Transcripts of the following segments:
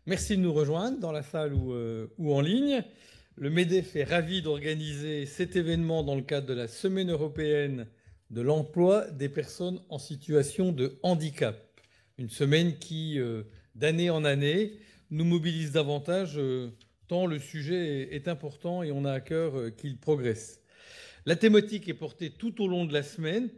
Merci de nous rejoindre dans la salle ou en ligne. Le MEDEF est ravi d'organiser cet événement dans le cadre de la Semaine européenne de l'emploi des personnes en situation de handicap. Une semaine qui, d'année en année, nous mobilise davantage tant le sujet est important et on a à cœur qu'il progresse. La thématique est portée tout au long de la semaine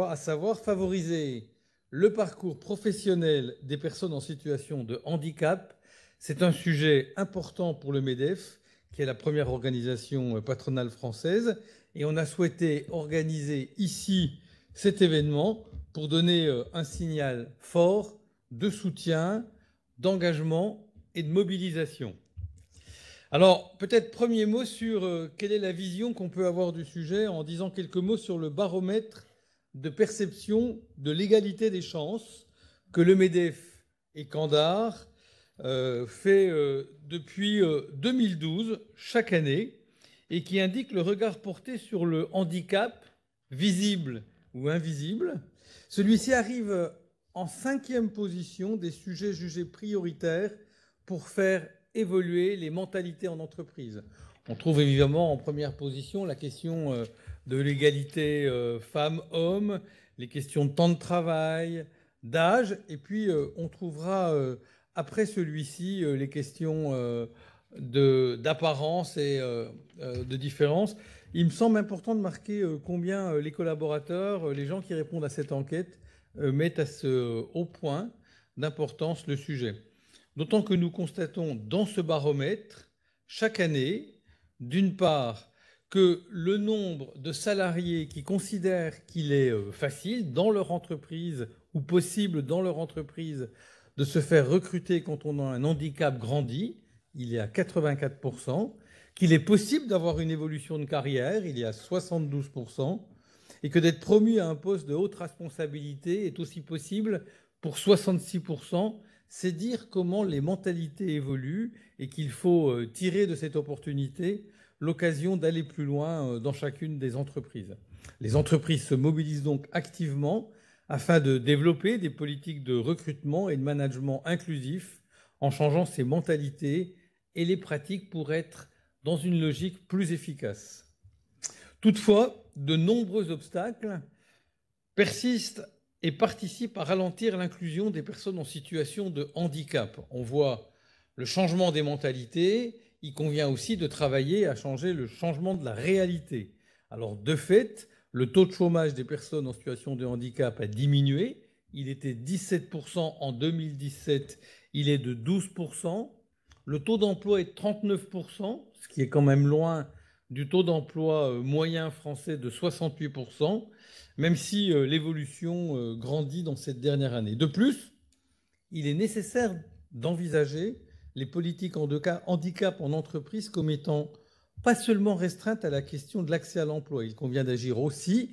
à savoir favoriser le parcours professionnel des personnes en situation de handicap. C'est un sujet important pour le MEDEF, qui est la première organisation patronale française, et on a souhaité organiser ici cet événement pour donner un signal fort de soutien, d'engagement et de mobilisation. Alors, peut-être premier mot sur quelle est la vision qu'on peut avoir du sujet en disant quelques mots sur le baromètre de perception de l'égalité des chances que le MEDEF et Candar fait depuis 2012 chaque année et qui indique le regard porté sur le handicap, visible ou invisible. Celui-ci arrive en 5e position des sujets jugés prioritaires pour faire évoluer les mentalités en entreprise. On trouve évidemment en première position la question de l'égalité femmes-hommes, les questions de temps de travail, d'âge, et puis on trouvera après celui-ci les questions d'apparence et de différence. Il me semble important de marquer combien les collaborateurs, les gens qui répondent à cette enquête, mettent à ce haut point d'importance le sujet. D'autant que nous constatons dans ce baromètre, chaque année, d'une part, que le nombre de salariés qui considèrent qu'il est facile dans leur entreprise ou possible dans leur entreprise de se faire recruter quand on a un handicap grandit, il est à 84%, qu'il est possible d'avoir une évolution de carrière, il est à 72%, et que d'être promu à un poste de haute responsabilité est aussi possible pour 66%. C'est dire comment les mentalités évoluent et qu'il faut tirer de cette opportunité l'occasion d'aller plus loin dans chacune des entreprises. Les entreprises se mobilisent donc activement afin de développer des politiques de recrutement et de management inclusif en changeant ces mentalités et les pratiques pour être dans une logique plus efficace. Toutefois, de nombreux obstacles persistent et participent à ralentir l'inclusion des personnes en situation de handicap. On voit le changement des mentalités, il convient aussi de travailler à changer le changement de la réalité. Alors, de fait, le taux de chômage des personnes en situation de handicap a diminué. Il était 17% en 2017, il est de 12%. Le taux d'emploi est de 39%, ce qui est quand même loin du taux d'emploi moyen français de 68%, même si l'évolution grandit dans cette dernière année. De plus, il est nécessaire d'envisager les politiques handicap en entreprise comme étant pas seulement restreintes à la question de l'accès à l'emploi. Il convient d'agir aussi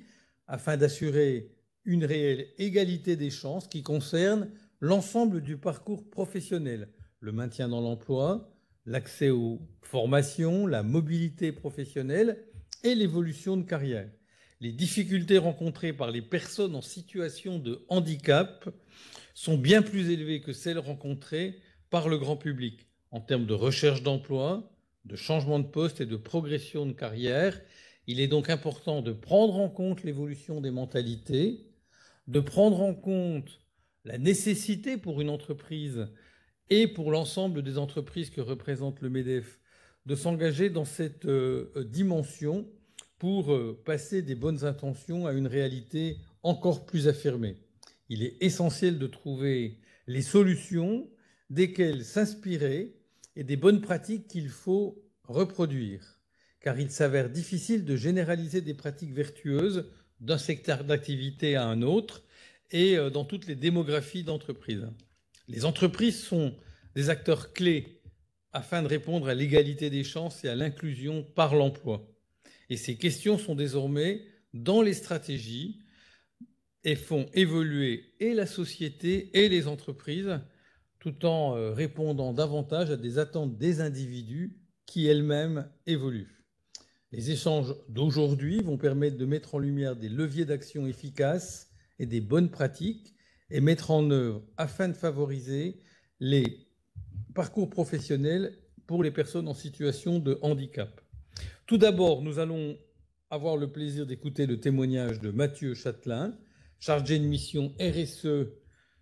afin d'assurer une réelle égalité des chances qui concerne l'ensemble du parcours professionnel, le maintien dans l'emploi, l'accès aux formations, la mobilité professionnelle et l'évolution de carrière. Les difficultés rencontrées par les personnes en situation de handicap sont bien plus élevées que celles rencontrées par le grand public en termes de recherche d'emploi, de changement de poste et de progression de carrière. Il est donc important de prendre en compte l'évolution des mentalités, de prendre en compte la nécessité pour une entreprise et pour l'ensemble des entreprises que représente le MEDEF de s'engager dans cette dimension pour passer des bonnes intentions à une réalité encore plus affirmée. Il est essentiel de trouver les solutions desquelles s'inspirer et des bonnes pratiques qu'il faut reproduire, car il s'avère difficile de généraliser des pratiques vertueuses d'un secteur d'activité à un autre et dans toutes les démographies d'entreprises. Les entreprises sont des acteurs clés afin de répondre à l'égalité des chances et à l'inclusion par l'emploi. Et ces questions sont désormais dans les stratégies et font évoluer et la société et les entreprises tout en répondant davantage à des attentes des individus qui elles-mêmes évoluent. Les échanges d'aujourd'hui vont permettre de mettre en lumière des leviers d'action efficaces et des bonnes pratiques et mettre en œuvre afin de favoriser les parcours professionnel pour les personnes en situation de handicap. Tout d'abord, nous allons avoir le plaisir d'écouter le témoignage de Mathieu Châtelain, chargé de mission RSE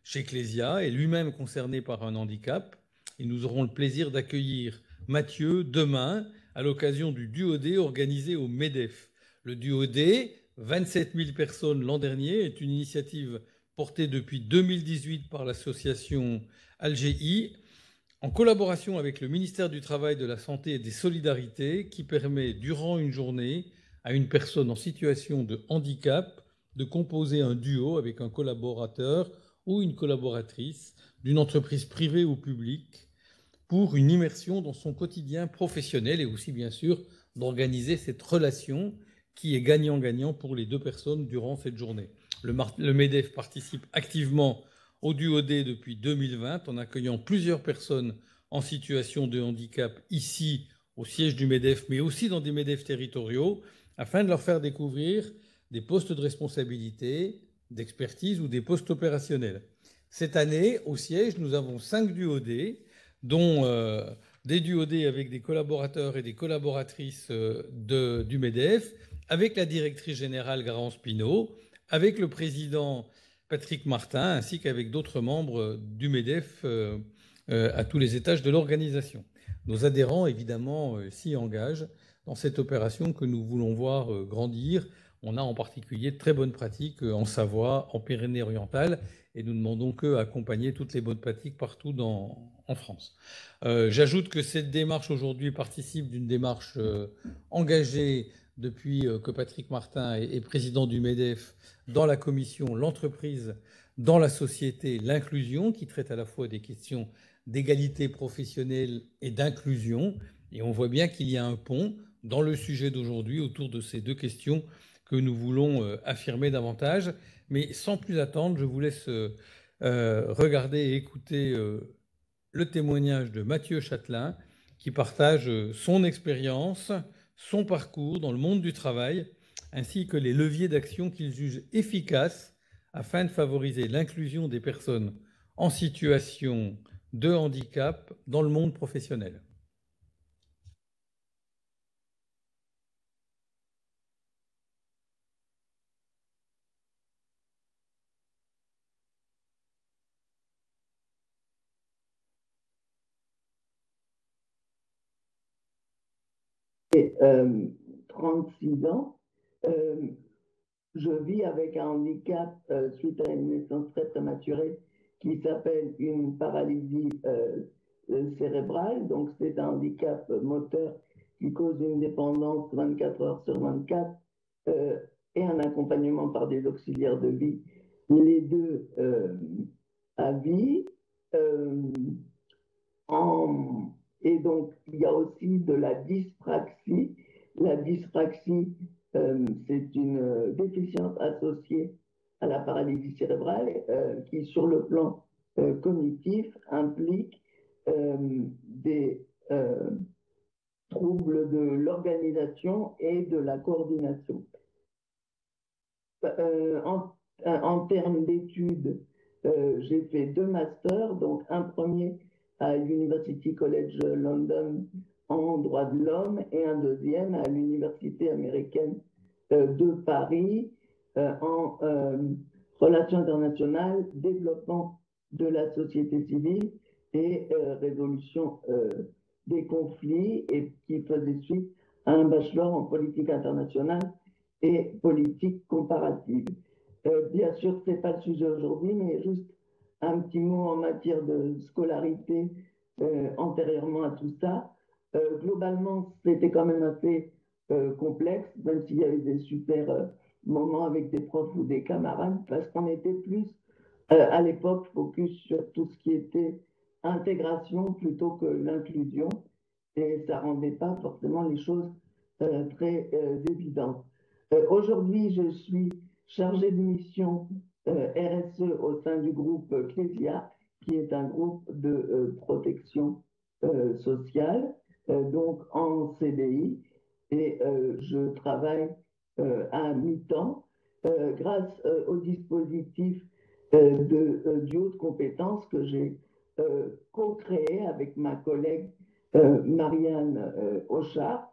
chez Clésia et lui-même concerné par un handicap. Et nous aurons le plaisir d'accueillir Mathieu demain à l'occasion du Duodé organisé au MEDEF. Le Duodé, 27 000 personnes l'an dernier, est une initiative portée depuis 2018 par l'association Algéi, en collaboration avec le ministère du Travail, de la Santé et des Solidarités, qui permet, durant une journée, à une personne en situation de handicap de composer un duo avec un collaborateur ou une collaboratrice d'une entreprise privée ou publique pour une immersion dans son quotidien professionnel et aussi, bien sûr, d'organiser cette relation qui est gagnant-gagnant pour les deux personnes durant cette journée. Le MEDEF participe activement au Duodé depuis 2020 en accueillant plusieurs personnes en situation de handicap ici au siège du MEDEF, mais aussi dans des MEDEF territoriaux, afin de leur faire découvrir des postes de responsabilité, d'expertise ou des postes opérationnels. Cette année, au siège, nous avons 5 Duodés, dont des duodés avec des collaborateurs et des collaboratrices du MEDEF, avec la directrice générale Garance Pinault, avec le président Patrick Martin, ainsi qu'avec d'autres membres du MEDEF à tous les étages de l'organisation. Nos adhérents, évidemment, s'y engagent dans cette opération que nous voulons voir grandir. On a en particulier de très bonnes pratiques en Savoie, en Pyrénées-Orientales, et nous demandons qu'eux accompagner toutes les bonnes pratiques partout en France. J'ajoute que cette démarche aujourd'hui participe d'une démarche engagée depuis que Patrick Martin est président du MEDEF dans la commission L'entreprise dans la société, l'inclusion, qui traite à la fois des questions d'égalité professionnelle et d'inclusion. Et on voit bien qu'il y a un pont dans le sujet d'aujourd'hui autour de ces deux questions que nous voulons affirmer davantage. Mais sans plus attendre, je vous laisse regarder et écouter le témoignage de Mathieu Châtelain, qui partage son expérience, son parcours dans le monde du travail, ainsi que les leviers d'action qu'il juge efficaces afin de favoriser l'inclusion des personnes en situation de handicap dans le monde professionnel. J'ai 36 ans. Je vis avec un handicap suite à une naissance très prématurée qui s'appelle une paralysie cérébrale. Donc, c'est un handicap moteur qui cause une dépendance 24 heures sur 24 et un accompagnement par des auxiliaires de vie, les deux à vie. Et donc, il y a aussi de la dyspraxie. La dyspraxie, c'est une déficience associée à la paralysie cérébrale qui, sur le plan cognitif, implique des troubles de l'organisation et de la coordination. En termes d'études, j'ai fait 2 masters, donc un premier à l'University College London en droit de l'homme et un deuxième à l'Université américaine de Paris en relations internationales, développement de la société civile et résolution des conflits, et qui faisait suite à un bachelor en politique internationale et politique comparative. Bien sûr, ce n'est pas le sujet aujourd'hui, mais juste un petit mot en matière de scolarité antérieurement à tout ça. Globalement, c'était quand même assez complexe, même s'il y avait des super moments avec des profs ou des camarades, parce qu'on était plus à l'époque focus sur tout ce qui était intégration plutôt que l'inclusion, et ça rendait pas forcément les choses très évidentes. Aujourd'hui, je suis chargée de mission RSE au sein du groupe Clésia, qui est un groupe de protection sociale, donc en CDI, et je travaille à mi-temps grâce au dispositif du haut de compétences que j'ai co-créé avec ma collègue Marianne Auchard.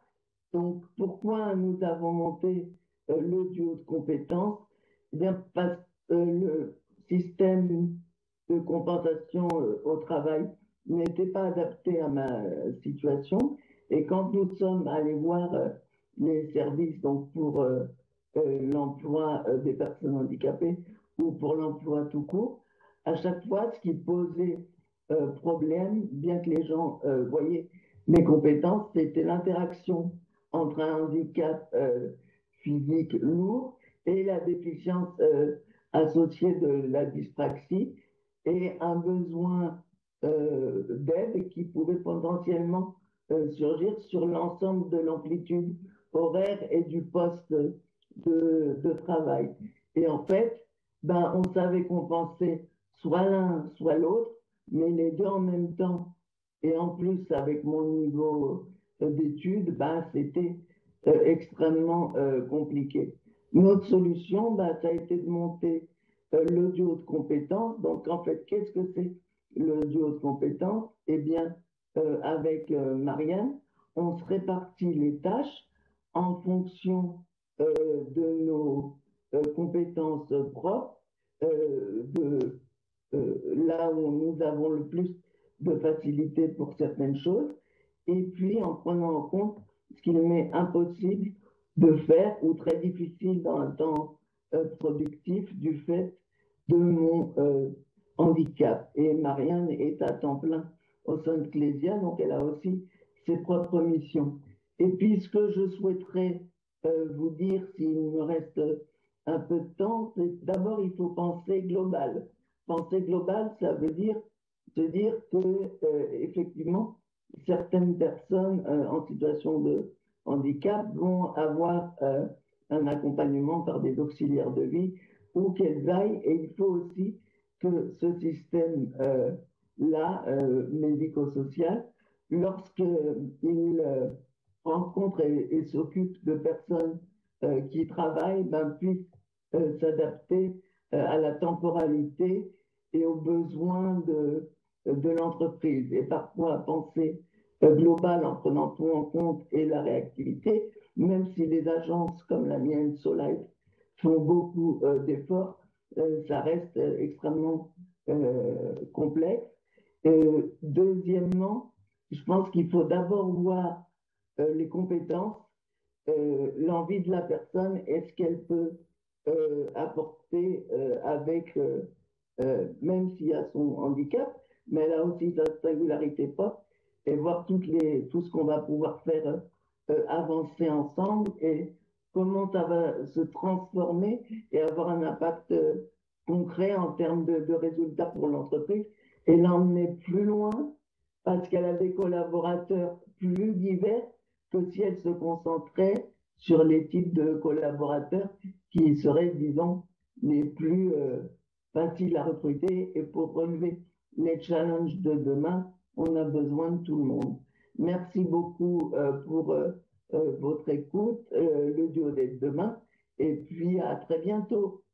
Donc, pourquoi nous avons monté le duo de compétences? Eh bien, parce que le système de compensation au travail n'était pas adapté à ma situation. Et quand nous sommes allés voir les services donc pour l'emploi des personnes handicapées ou pour l'emploi tout court, à chaque fois, ce qui posait problème, bien que les gens voyaient mes compétences, c'était l'interaction entre un handicap physique lourd et la déficience associée de la dyspraxie et un besoin d'aide qui pouvait potentiellement surgir sur l'ensemble de l'amplitude horaire et du poste de travail. Et en fait, ben, on savait compenser soit l'un, soit l'autre, mais les deux en même temps. Et en plus, avec mon niveau d'études, ben, c'était extrêmement compliqué. Notre solution, ben, ça a été de monter le duo de compétences. Donc, en fait, qu'est-ce que c'est le duo de compétences? Eh bien, avec Marianne, on se répartit les tâches en fonction de nos compétences propres, de là où nous avons le plus de facilité pour certaines choses, et puis en prenant en compte ce qu'il m'est impossible de faire ou très difficile dans un temps productif du fait de mon handicap. Et Marianne est à temps plein au sein de Clésia, donc elle a aussi ses propres missions. Et puis ce que je souhaiterais vous dire, s'il me reste un peu de temps, c'est d'abord il faut penser global. Penser global, ça veut dire se dire que effectivement certaines personnes en situation de handicap vont avoir un accompagnement par des auxiliaires de vie où qu'elles aillent, et il faut aussi que ce système là médico-social, lorsqu'il rencontre et s'occupe de personnes qui travaillent, ben, puisse s'adapter à la temporalité et aux besoins de l'entreprise. Et parfois penser global en prenant tout en compte et la réactivité, même si les agences comme la mienne, Solife, font beaucoup d'efforts, ça reste extrêmement complexe. Deuxièmement, je pense qu'il faut d'abord voir les compétences, l'envie de la personne, est-ce qu'elle peut apporter avec, même s'il y a son handicap, mais elle a aussi sa singularité propre, et voir tout ce qu'on va pouvoir faire avancer ensemble et comment ça va se transformer et avoir un impact concret en termes de résultats pour l'entreprise et l'emmener plus loin parce qu'elle a des collaborateurs plus divers que si elle se concentrait sur les types de collaborateurs qui seraient, disons, les plus faciles à recruter. Et pour relever les challenges de demain, on a besoin de tout le monde. Merci beaucoup pour votre écoute, le duo de demain, et puis à très bientôt.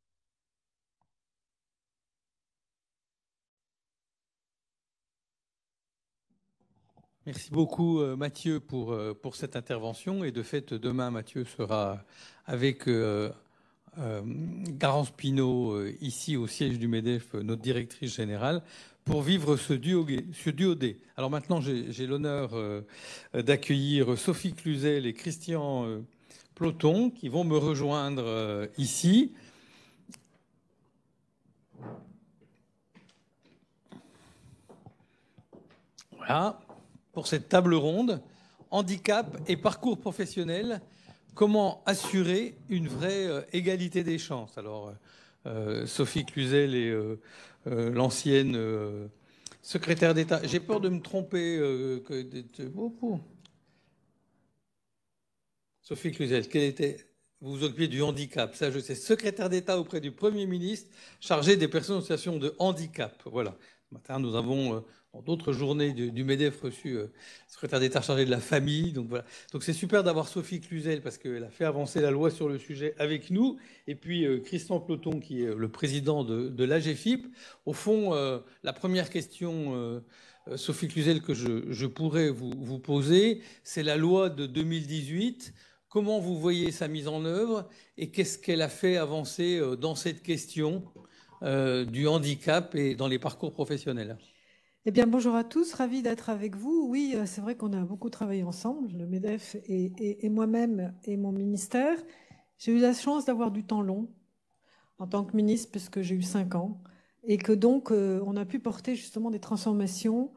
Merci beaucoup Mathieu pour cette intervention. Et de fait, demain, Mathieu sera avec Garance Pinault, ici au siège du MEDEF, notre directrice générale, pour vivre ce duodé. Alors maintenant, j'ai l'honneur d'accueillir Sophie Cluzel et Christian Ploton qui vont me rejoindre ici. Voilà, pour cette table ronde, handicap et parcours professionnel, comment assurer une vraie égalité des chances. Alors, Sophie Cluzel est l'ancienne secrétaire d'État. J'ai peur de me tromper. Sophie Cluzel, vous vous occupez du handicap, ça je sais, secrétaire d'État auprès du Premier ministre, chargé des personnes en situation de handicap. Voilà. Ce matin, nous avons, dans d'autres journées du MEDEF, reçu le secrétaire d'État chargé de la famille. Donc voilà. Donc c'est super d'avoir Sophie Cluzel parce qu'elle a fait avancer la loi sur le sujet avec nous. Et puis Christian Ploton, qui est le président de l'AGFIP. Au fond, la première question, Sophie Cluzel, que je pourrais vous poser, c'est la loi de 2018. Comment vous voyez sa mise en œuvre et qu'est-ce qu'elle a fait avancer dans cette question du handicap et dans les parcours professionnels? Eh bien, bonjour à tous, ravi d'être avec vous. Oui, c'est vrai qu'on a beaucoup travaillé ensemble, le MEDEF et moi-même et mon ministère. J'ai eu la chance d'avoir du temps long en tant que ministre, puisque j'ai eu 5 ans, et que donc on a pu porter justement des transformations.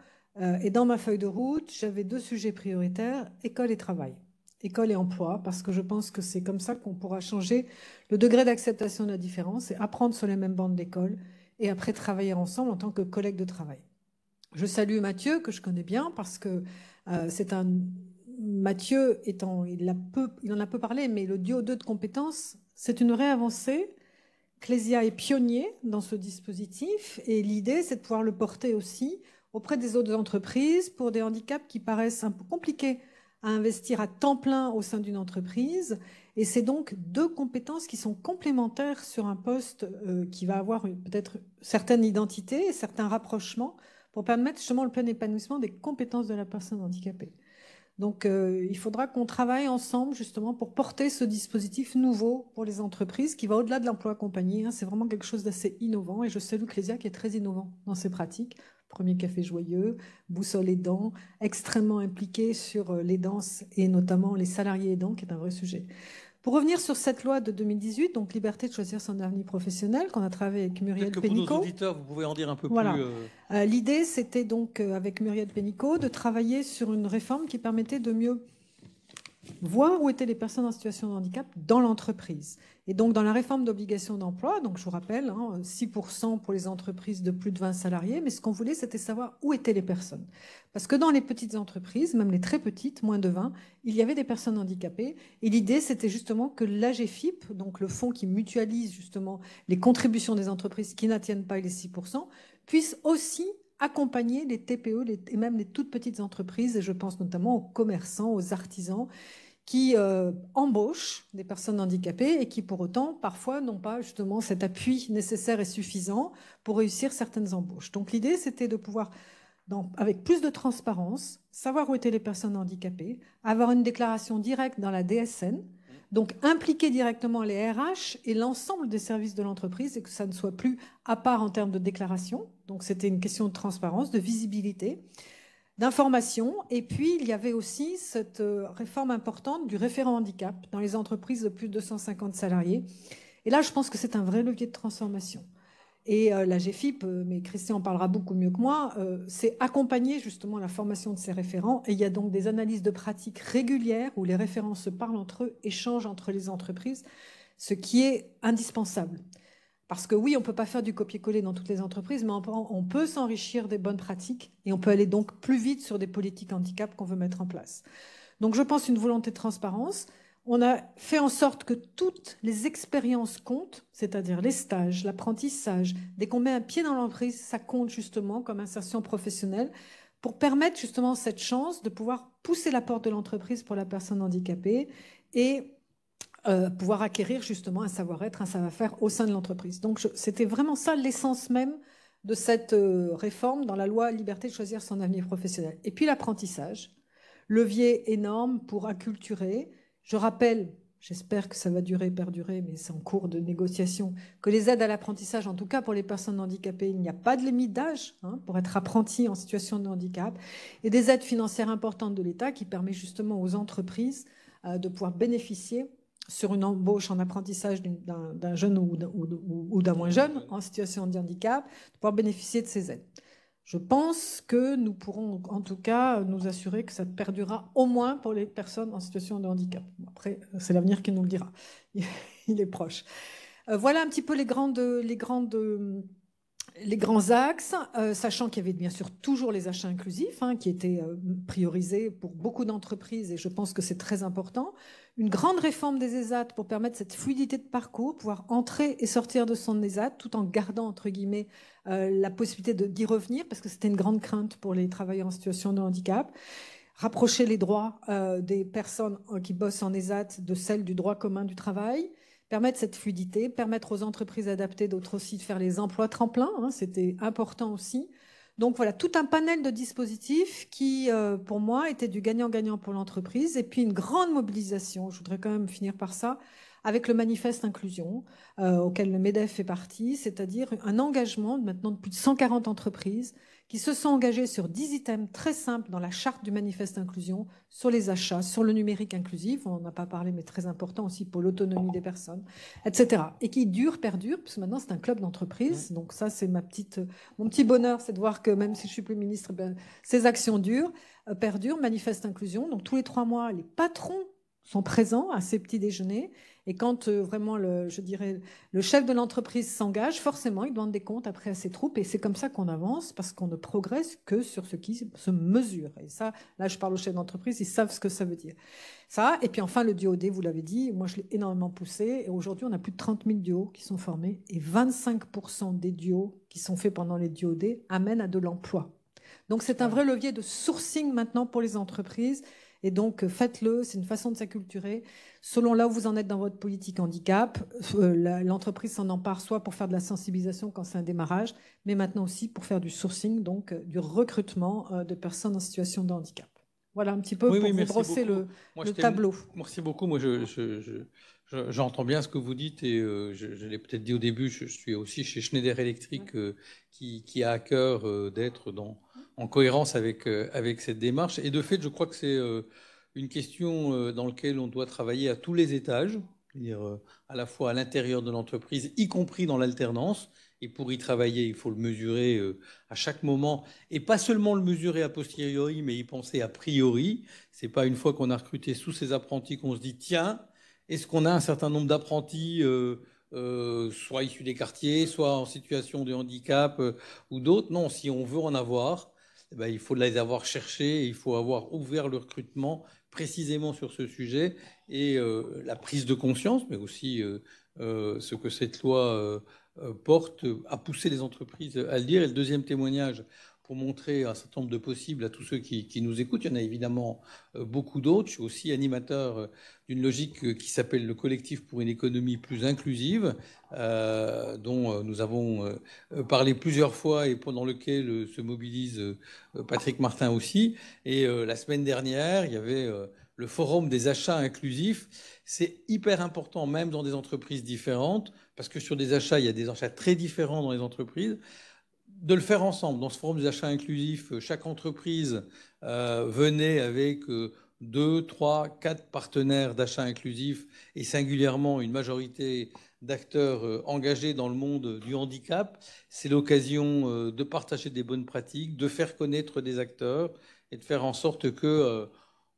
Et dans ma feuille de route, j'avais 2 sujets prioritaires, école et travail. École et emploi, parce que je pense que c'est comme ça qu'on pourra changer le degré d'acceptation de la différence et apprendre sur les mêmes bancs d'école et après travailler ensemble en tant que collègues de travail. Je salue Mathieu, que je connais bien, parce que c'est un... Mathieu, il en a peu parlé, mais le duo 2 de compétences, c'est une vraie avancée. Clésia est pionnier dans ce dispositif et l'idée, c'est de pouvoir le porter aussi auprès des autres entreprises pour des handicaps qui paraissent un peu compliqués à investir à temps plein au sein d'une entreprise. Et c'est donc 2 compétences qui sont complémentaires sur un poste qui va avoir peut-être certaines identités et certains rapprochements pour permettre justement le plein épanouissement des compétences de la personne handicapée. Donc, il faudra qu'on travaille ensemble justement pour porter ce dispositif nouveau pour les entreprises qui va au-delà de l'emploi accompagné. C'est vraiment quelque chose d'assez innovant et je salue Clésia qui est très innovant dans ses pratiques. Premier café joyeux, boussole aidant, extrêmement impliqué sur les danses et notamment les salariés aidants, qui est un vrai sujet. Pour revenir sur cette loi de 2018, donc liberté de choisir son avenir professionnel, qu'on a travaillé avec Muriel Pénicaud. Pour nos auditeurs, vous pouvez en dire un peu voilà. plus. L'idée, c'était donc avec Muriel Pénicaud de travailler sur une réforme qui permettait de mieux voir où étaient les personnes en situation de handicap dans l'entreprise. Et donc, dans la réforme d'obligation d'emploi, donc je vous rappelle, 6% pour les entreprises de plus de 20 salariés, mais ce qu'on voulait, c'était savoir où étaient les personnes. Parce que dans les petites entreprises, même les très petites, moins de 20, il y avait des personnes handicapées. Et l'idée, c'était justement que l'AGFIP, donc le fonds qui mutualise justement les contributions des entreprises qui n'atteignent pas les 6%, puisse aussi accompagner les TPE et même les toutes petites entreprises, et je pense notamment aux commerçants, aux artisans, qui embauchent des personnes handicapées et qui pour autant parfois n'ont pas justement cet appui nécessaire et suffisant pour réussir certaines embauches. Donc l'idée c'était de pouvoir, avec plus de transparence, savoir où étaient les personnes handicapées, avoir une déclaration directe dans la DSN, donc impliquer directement les RH et l'ensemble des services de l'entreprise et que ça ne soit plus à part en termes de déclaration. Donc c'était une question de transparence, de visibilité, d'information. Et puis, il y avait aussi cette réforme importante du référent handicap dans les entreprises de plus de 250 salariés. Et là, je pense que c'est un vrai levier de transformation. Et la GFIP, mais Christian en parlera beaucoup mieux que moi, c'est accompagner justement la formation de ces référents. Et il y a donc des analyses de pratiques régulières où les référents se parlent entre eux, échangent entre les entreprises, ce qui est indispensable. Parce que oui, on ne peut pas faire du copier-coller dans toutes les entreprises, mais on peut s'enrichir des bonnes pratiques et on peut aller donc plus vite sur des politiques handicap qu'on veut mettre en place. Donc je pense une volonté de transparence. On a fait en sorte que toutes les expériences comptent, c'est-à-dire les stages, l'apprentissage. Dès qu'on met un pied dans l'entreprise, ça compte justement comme insertion professionnelle pour permettre justement cette chance de pouvoir pousser la porte de l'entreprise pour la personne handicapée et pouvoir acquérir justement un savoir-être, un savoir-faire au sein de l'entreprise. Donc c'était vraiment ça l'essence même de cette réforme dans la loi Liberté de choisir son avenir professionnel. Et puis l'apprentissage, levier énorme pour acculturer. Je rappelle, j'espère que ça va durer, perdurer, mais c'est en cours de négociation, que les aides à l'apprentissage, en tout cas pour les personnes handicapées, il n'y a pas de limite d'âge pour être apprenti en situation de handicap, et des aides financières importantes de l'État qui permettent justement aux entreprises de pouvoir bénéficier sur une embauche en apprentissage d'un jeune ou d'un moins jeune en situation de handicap, de pouvoir bénéficier de ces aides. Je pense que nous pourrons en tout cas nous assurer que ça perdurera au moins pour les personnes en situation de handicap. Après, c'est l'avenir qui nous le dira. Il est proche. Voilà un petit peu les grandes les grands axes, sachant qu'il y avait bien sûr toujours les achats inclusifs qui étaient priorisés pour beaucoup d'entreprises et je pense que c'est très important. Une grande réforme des ESAT pour permettre cette fluidité de parcours, pouvoir entrer et sortir de son ESAT tout en gardant, entre guillemets, la possibilité d'y revenir parce que c'était une grande crainte pour les travailleurs en situation de handicap. Rapprocher les droits des personnes qui bossent en ESAT de celles du droit commun du travail. Permettre cette fluidité, permettre aux entreprises adaptées d'autres aussi de faire les emplois tremplins, c'était important aussi. Donc voilà, tout un panel de dispositifs qui, pour moi, était du gagnant-gagnant pour l'entreprise. Et puis une grande mobilisation, je voudrais quand même finir par ça, avec le manifeste inclusion, auquel le MEDEF fait partie, c'est-à-dire un engagement maintenant de plus de 140 entreprises qui se sont engagées sur 10 items très simples dans la charte du manifeste inclusion, sur les achats, sur le numérique inclusif, on n'en a pas parlé, mais très important aussi pour l'autonomie des personnes, etc. Et qui perdure, parce que maintenant c'est un club d'entreprise. Donc ça, c'est mon petit bonheur, c'est de voir que même si je suis plus ministre, ces actions perdurent, manifeste inclusion. Donc tous les 3 mois, les patrons sont présents à ces petits déjeuners. Et quand vraiment, je dirais, le chef de l'entreprise s'engage, forcément, il doit rendre des comptes après à ses troupes. Et c'est comme ça qu'on avance, parce qu'on ne progresse que sur ce qui se mesure. Et ça, là, je parle aux chefs d'entreprise, ils savent ce que ça veut dire. Ça, et puis enfin, le DOD, vous l'avez dit, moi, je l'ai énormément poussé. Et aujourd'hui, on a plus de 30 000 duos qui sont formés. Et 25% des duos qui sont faits pendant les DOD amènent à de l'emploi. Donc, c'est un vrai levier de sourcing maintenant pour les entreprises. Et donc, faites-le, c'est une façon de s'acculturer. Selon là où vous en êtes dans votre politique handicap, l'entreprise s'en empare soit pour faire de la sensibilisation quand c'est un démarrage, mais maintenant aussi pour faire du sourcing, donc du recrutement de personnes en situation de handicap. Voilà un petit peu pour vous brosser le tableau. Merci beaucoup. Moi, j'entends bien ce que vous dites et je l'ai peut-être dit au début, je suis aussi chez Schneider Electric qui a à cœur d'être en cohérence avec cette démarche. Et de fait, je crois que c'est une question dans laquelle on doit travailler à tous les étages, c'est-à-dire à la fois à l'intérieur de l'entreprise, y compris dans l'alternance. Et pour y travailler, il faut le mesurer à chaque moment. Et pas seulement le mesurer a posteriori, mais y penser a priori. C'est pas une fois qu'on a recruté tous ces apprentis qu'on se dit, tiens, est-ce qu'on a un certain nombre d'apprentis soit issus des quartiers, soit en situation de handicap ou d'autres? Non, si on veut en avoir, il faut les avoir cherchés, il faut avoir ouvert le recrutement précisément sur ce sujet et la prise de conscience, mais aussi ce que cette loi porte à pousser les entreprises à le dire. Et le deuxième témoignage pour montrer un certain nombre de possibles à tous ceux qui nous écoutent. Il y en a évidemment beaucoup d'autres. Je suis aussi animateur d'une logique qui s'appelle le collectif pour une économie plus inclusive, dont nous avons parlé plusieurs fois et pendant lequel se mobilise Patrick Martin aussi. Et la semaine dernière, il y avait le forum des achats inclusifs. C'est hyper important, même dans des entreprises différentes, parce que sur des achats, il y a des achats très différents dans les entreprises, de le faire ensemble. Dans ce forum des achats inclusifs, chaque entreprise venait avec 2, 3, 4 partenaires d'achats inclusifs et singulièrement une majorité d'acteurs engagés dans le monde du handicap. C'est l'occasion de partager des bonnes pratiques, de faire connaître des acteurs et de faire en sorte que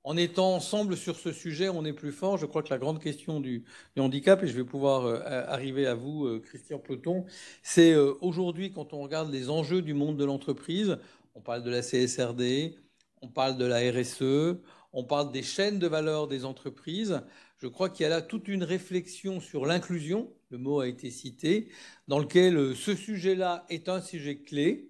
en étant ensemble sur ce sujet, on est plus fort. Je crois que la grande question du handicap, et je vais pouvoir arriver à vous, Christian Ploton, c'est aujourd'hui, quand on regarde les enjeux du monde de l'entreprise, on parle de la CSRD, on parle de la RSE, on parle des chaînes de valeur des entreprises. Je crois qu'il y a là toute une réflexion sur l'inclusion, le mot a été cité, dans lequel ce sujet-là est un sujet clé,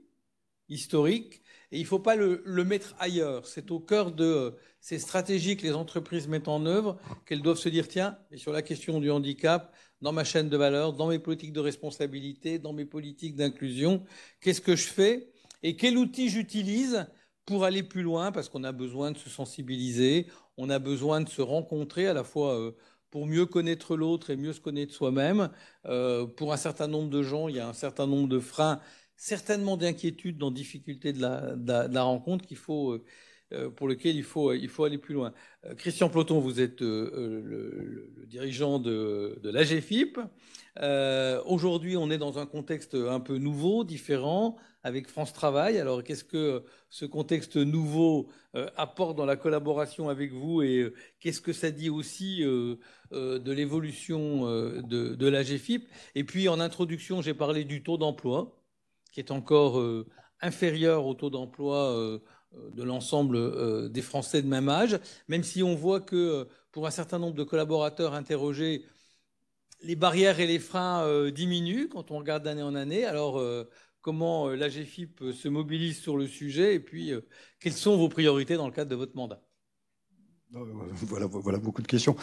historique, et il ne faut pas le mettre ailleurs. C'est au cœur de ces stratégies que les entreprises mettent en œuvre qu'elles doivent se dire, tiens, et sur la question du handicap, dans ma chaîne de valeur, dans mes politiques de responsabilité, dans mes politiques d'inclusion, qu'est-ce que je fais et quel outil j'utilise pour aller plus loin, parce qu'on a besoin de se sensibiliser, on a besoin de se rencontrer à la fois pour mieux connaître l'autre et mieux se connaître soi-même. Pour un certain nombre de gens, il y a un certain nombre de freins, certainement d'inquiétudes, dans difficulté de la rencontre pour lequel il faut aller plus loin. Christian Ploton, vous êtes le dirigeant de l'AGFIP. Aujourd'hui, on est dans un contexte un peu nouveau, différent, avec France Travail. Alors, qu'est-ce que ce contexte nouveau apporte dans la collaboration avec vous et qu'est-ce que ça dit aussi de l'évolution de l'AGFIP? Et puis, en introduction, j'ai parlé du taux d'emploi. qui est encore inférieur au taux d'emploi de l'ensemble des Français de même âge, même si on voit que pour un certain nombre de collaborateurs interrogés, les barrières et les freins diminuent quand on regarde d'année en année. Alors, comment l'AGFIP se mobilise sur le sujet et puis quelles sont vos priorités dans le cadre de votre mandat? Voilà beaucoup de questions.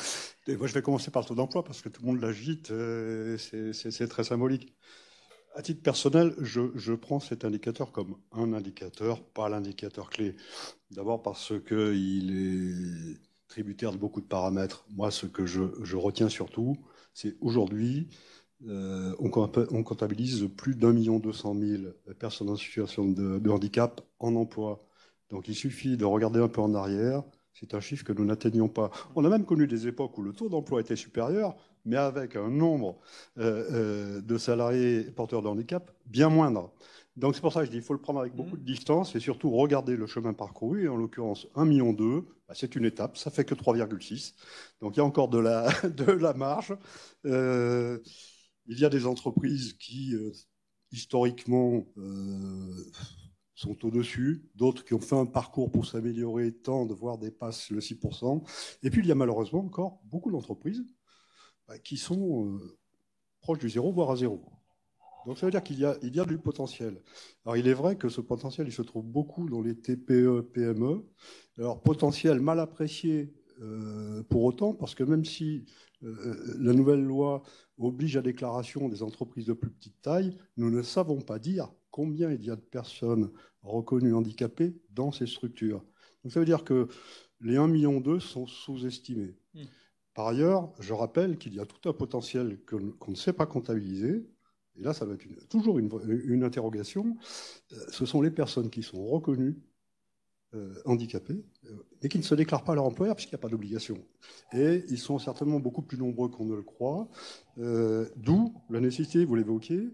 Et moi, je vais commencer par le taux d'emploi parce que tout le monde l'agite. C'est très symbolique. À titre personnel, je prends cet indicateur comme un indicateur, pas l'indicateur clé. D'abord parce qu'il est tributaire de beaucoup de paramètres. Moi, ce que je retiens surtout, c'est aujourd'hui, on comptabilise plus d'1,2 million personnes en situation de handicap en emploi. Donc il suffit de regarder un peu en arrière. C'est un chiffre que nous n'atteignions pas. On a même connu des époques où le taux d'emploi était supérieur, mais avec un nombre de salariés porteurs de handicap bien moindre. Donc c'est pour ça que je dis qu'il faut le prendre avec beaucoup de distance et surtout regarder le chemin parcouru. Et en l'occurrence, 1,2 million, c'est une étape, ça fait que 3,6. Donc il y a encore de la marge. Il y a des entreprises qui, historiquement, sont au-dessus, d'autres qui ont fait un parcours pour s'améliorer, tendent, voire dépassent le 6%. Et puis il y a malheureusement encore beaucoup d'entreprises qui sont proches du zéro, voire à zéro. Donc ça veut dire qu'il y a du potentiel. Alors il est vrai que ce potentiel, il se trouve beaucoup dans les TPE, PME. Alors potentiel mal apprécié pour autant, parce que même si la nouvelle loi oblige à déclaration des entreprises de plus petite taille, nous ne savons pas dire combien il y a de personnes reconnues handicapées dans ces structures. Donc ça veut dire que les 1,2 million sont sous-estimés. Par ailleurs, je rappelle qu'il y a tout un potentiel qu'on ne sait pas comptabiliser. Et là, ça va être toujours une interrogation. Ce sont les personnes qui sont reconnues handicapés, et qui ne se déclarent pas à leur employeur puisqu'il n'y a pas d'obligation. Et ils sont certainement beaucoup plus nombreux qu'on ne le croit, d'où la nécessité, vous l'évoquiez,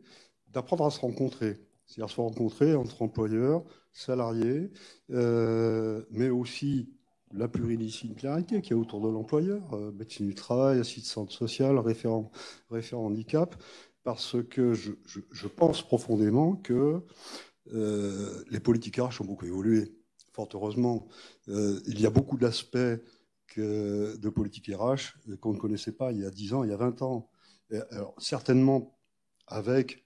d'apprendre à se rencontrer. C'est-à-dire se rencontrer entre employeurs, salariés, mais aussi la pluridisciplinarité qu'il y a autour de l'employeur, médecine du travail, assistante sociale, référent handicap, parce que je pense profondément que les politiques RH ont beaucoup évolué. Fort heureusement, il y a beaucoup d'aspects de politique RH qu'on ne connaissait pas il y a 10 ans, il y a 20 ans. Alors, certainement avec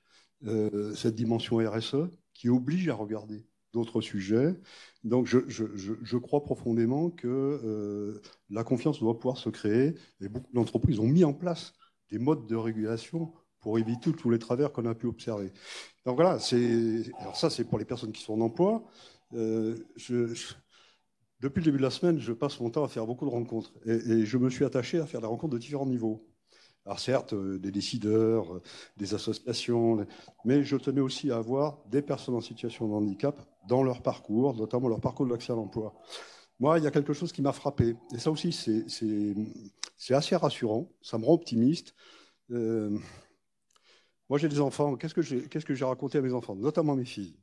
cette dimension RSE qui oblige à regarder d'autres sujets. Donc je crois profondément que la confiance doit pouvoir se créer et beaucoup d'entreprises ont mis en place des modes de régulation pour éviter tous les travers qu'on a pu observer. Donc voilà, alors ça c'est pour les personnes qui sont en emploi. Depuis le début de la semaine, je passe mon temps à faire beaucoup de rencontres et je me suis attaché à faire des rencontres de différents niveaux. Alors certes, des décideurs, des associations, mais je tenais aussi à avoir des personnes en situation de handicap dans leur parcours, notamment leur parcours d'accès à l'emploi. Moi, il y a quelque chose qui m'a frappé, et ça aussi, c'est assez rassurant, ça me rend optimiste. Moi, j'ai des enfants, qu'est-ce que j'ai raconté à mes enfants, notamment mes filles?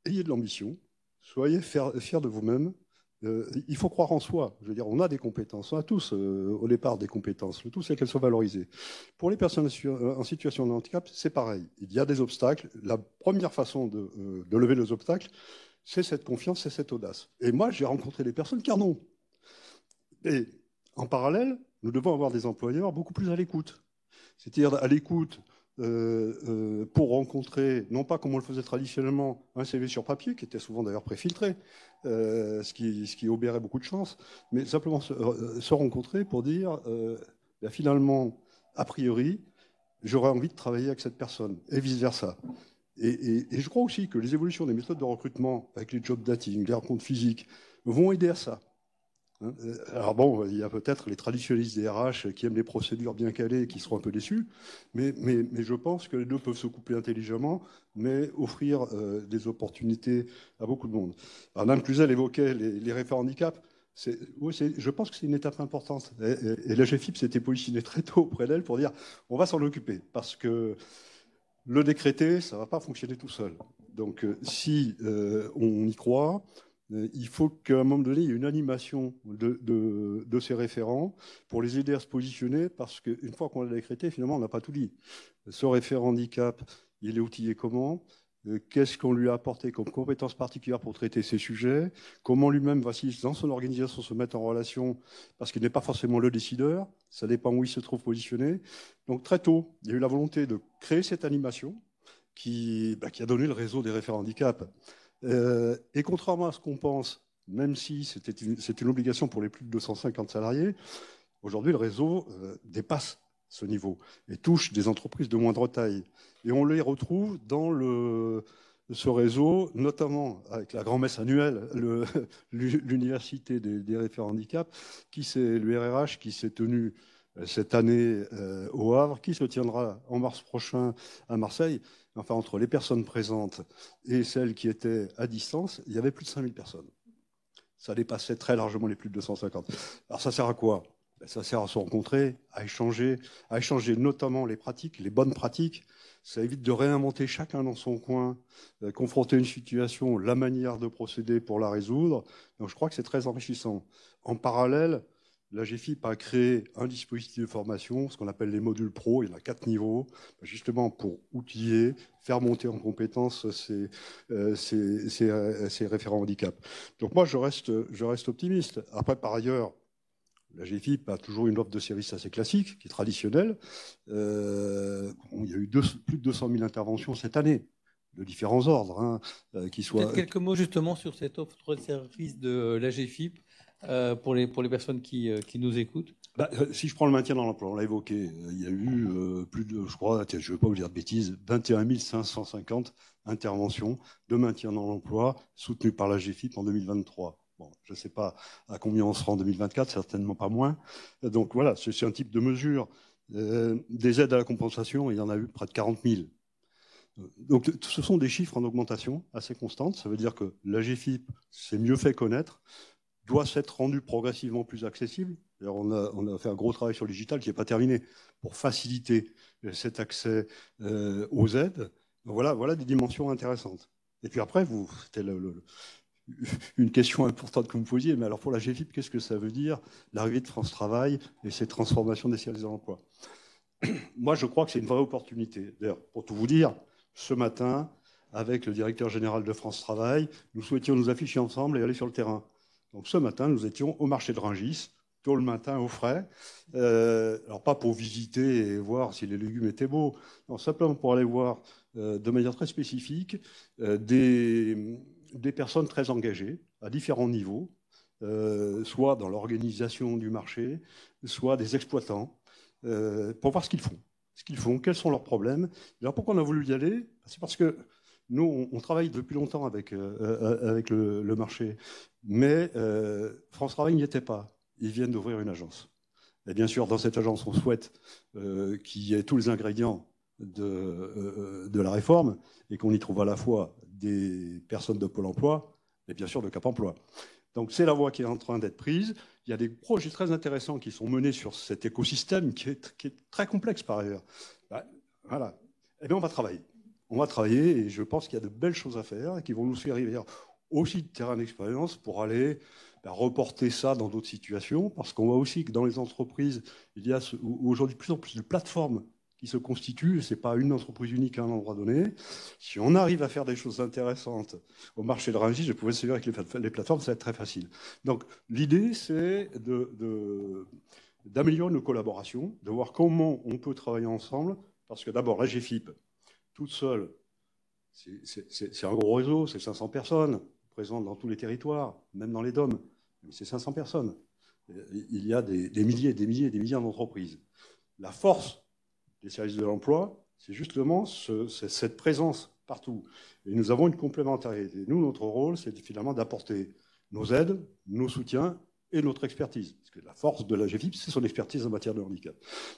Ayez de l'ambition, soyez fiers de vous-même. Il faut croire en soi. Je veux dire, on a des compétences. On a tous, au départ, des compétences. Le tout, c'est qu'elles soient valorisées. Pour les personnes en situation de handicap, c'est pareil. Il y a des obstacles. La première façon de lever les obstacles, c'est cette confiance, c'est cette audace. Et moi, j'ai rencontré des personnes qui en ont. Et en parallèle, nous devons avoir des employeurs beaucoup plus à l'écoute. C'est-à-dire à l'écoute pour rencontrer, non pas comme on le faisait traditionnellement, un CV sur papier, qui était souvent d'ailleurs préfiltré, ce qui obérait beaucoup de chance, mais simplement se rencontrer pour dire, finalement, a priori, j'aurais envie de travailler avec cette personne, et vice-versa. Et je crois aussi que les évolutions des méthodes de recrutement, avec les job dating, les rencontres physiques, vont aider à ça. Alors bon, il y a peut-être les traditionnalistes des RH qui aiment les procédures bien calées et qui seront un peu déçus, mais je pense que les deux peuvent se coupler intelligemment, mais offrir des opportunités à beaucoup de monde. Alors Mme Cluzel évoquait les référents handicap. Je pense que c'est une étape importante. Et la GFIP s'était positionnée très tôt auprès d'elle pour dire on va s'en occuper, parce que le décréter, ça ne va pas fonctionner tout seul. Donc si on y croit, il faut qu'à un moment donné, il y ait une animation de ces référents pour les aider à se positionner, parce qu'une fois qu'on l'a décrété, finalement, on n'a pas tout dit. Ce référent handicap, il est outillé comment, qu'est-ce qu'on lui a apporté comme compétences particulières pour traiter ces sujets, comment lui-même va, dans son organisation, se mettre en relation, parce qu'il n'est pas forcément le décideur, ça dépend où il se trouve positionné. Donc très tôt, il y a eu la volonté de créer cette animation qui a donné le réseau des référents handicap. Et contrairement à ce qu'on pense, même si c'est une obligation pour les plus de 250 salariés, aujourd'hui le réseau dépasse ce niveau et touche des entreprises de moindre taille. Et on les retrouve dans ce réseau, notamment avec la grand-messe annuelle, l'université des référents handicap, l'URRH, qui s'est tenue cette année au Havre, qui se tiendra en mars prochain à Marseille. Enfin, entre les personnes présentes et celles qui étaient à distance, il y avait plus de 5000 personnes. Ça dépassait très largement les plus de 250. Alors ça sert à quoi? Ça sert à se rencontrer, à échanger notamment les pratiques, les bonnes pratiques. Ça évite de réinventer chacun dans son coin, confronter une situation, la manière de procéder pour la résoudre. Donc je crois que c'est très enrichissant. En parallèle, la GFIP a créé un dispositif de formation, ce qu'on appelle les modules pro. Il y en a 4 niveaux, justement pour outiller, faire monter en compétences ces référents handicap. Donc moi, je reste optimiste. Après, par ailleurs, la GFIP a toujours une offre de services assez classique, qui est traditionnelle. Il y a eu plus de 200 000 interventions cette année, de différents ordres. Peut-être quelques mots justement sur cette offre de services de la GFIP pour les personnes qui nous écoutent. Si je prends le maintien dans l'emploi, on l'a évoqué, il y a eu plus de, je crois, je ne veux pas vous dire de bêtises, 21 550 interventions de maintien dans l'emploi soutenues par la GFIP en 2023. Bon, je ne sais pas à combien on sera en 2024, certainement pas moins. Donc voilà, c'est un type de mesure. Des aides à la compensation, il y en a eu près de 40 000. Donc ce sont des chiffres en augmentation assez constante. Ça veut dire que la GFIP s'est mieux fait connaître, doit s'être rendue progressivement plus accessible. On a fait un gros travail sur le digital qui n'est pas terminé pour faciliter cet accès aux aides. Donc voilà des dimensions intéressantes. Et puis après, c'était une question importante que vous me posiez, mais alors pour la GFIP, qu'est-ce que ça veut dire, l'arrivée de France Travail et ces transformations des services de l'emploi? Moi, je crois que c'est une vraie opportunité. D'ailleurs, pour tout vous dire, ce matin, avec le directeur général de France Travail, nous souhaitions nous afficher ensemble et aller sur le terrain. Donc ce matin, nous étions au marché de Rungis, tôt le matin, au frais. Alors pas pour visiter et voir si les légumes étaient beaux, non, simplement pour aller voir de manière très spécifique des personnes très engagées à différents niveaux, soit dans l'organisation du marché, soit des exploitants, pour voir ce qu'ils font, quels sont leurs problèmes. Alors pourquoi on a voulu y aller? C'est parce que nous, on travaille depuis longtemps avec le marché, mais France Travail n'y était pas. Ils viennent d'ouvrir une agence. Et bien sûr, dans cette agence, on souhaite qu'il y ait tous les ingrédients de la réforme et qu'on y trouve à la fois des personnes de Pôle emploi et bien sûr de Cap emploi. Donc c'est la voie qui est en train d'être prise. Il y a des projets très intéressants qui sont menés sur cet écosystème qui est très complexe par ailleurs. Voilà. Eh bien, on va travailler. On va travailler et je pense qu'il y a de belles choses à faire et qui vont nous servir aussi de terrain d'expérience pour aller reporter ça dans d'autres situations, parce qu'on voit aussi que dans les entreprises, il y a aujourd'hui de plus en plus de plateformes qui se constituent, ce n'est pas une entreprise unique à un endroit donné. Si on arrive à faire des choses intéressantes au marché de Rungis, je pouvais se dire avec les plateformes, ça va être très facile. Donc l'idée, c'est d'améliorer nos collaborations, de voir comment on peut travailler ensemble, parce que d'abord, la GFIP, toute seule, c'est un gros réseau, c'est 500 personnes présentes dans tous les territoires, même dans les DOM. Mais c'est 500 personnes. Il y a des milliers et des milliers et des milliers d'entreprises. La force des services de l'emploi, c'est justement cette présence partout. Et nous avons une complémentarité. Nous, notre rôle, c'est finalement d'apporter nos aides, nos soutiens et notre expertise. Parce que la force de la GFIP, c'est son expertise en matière de handicap.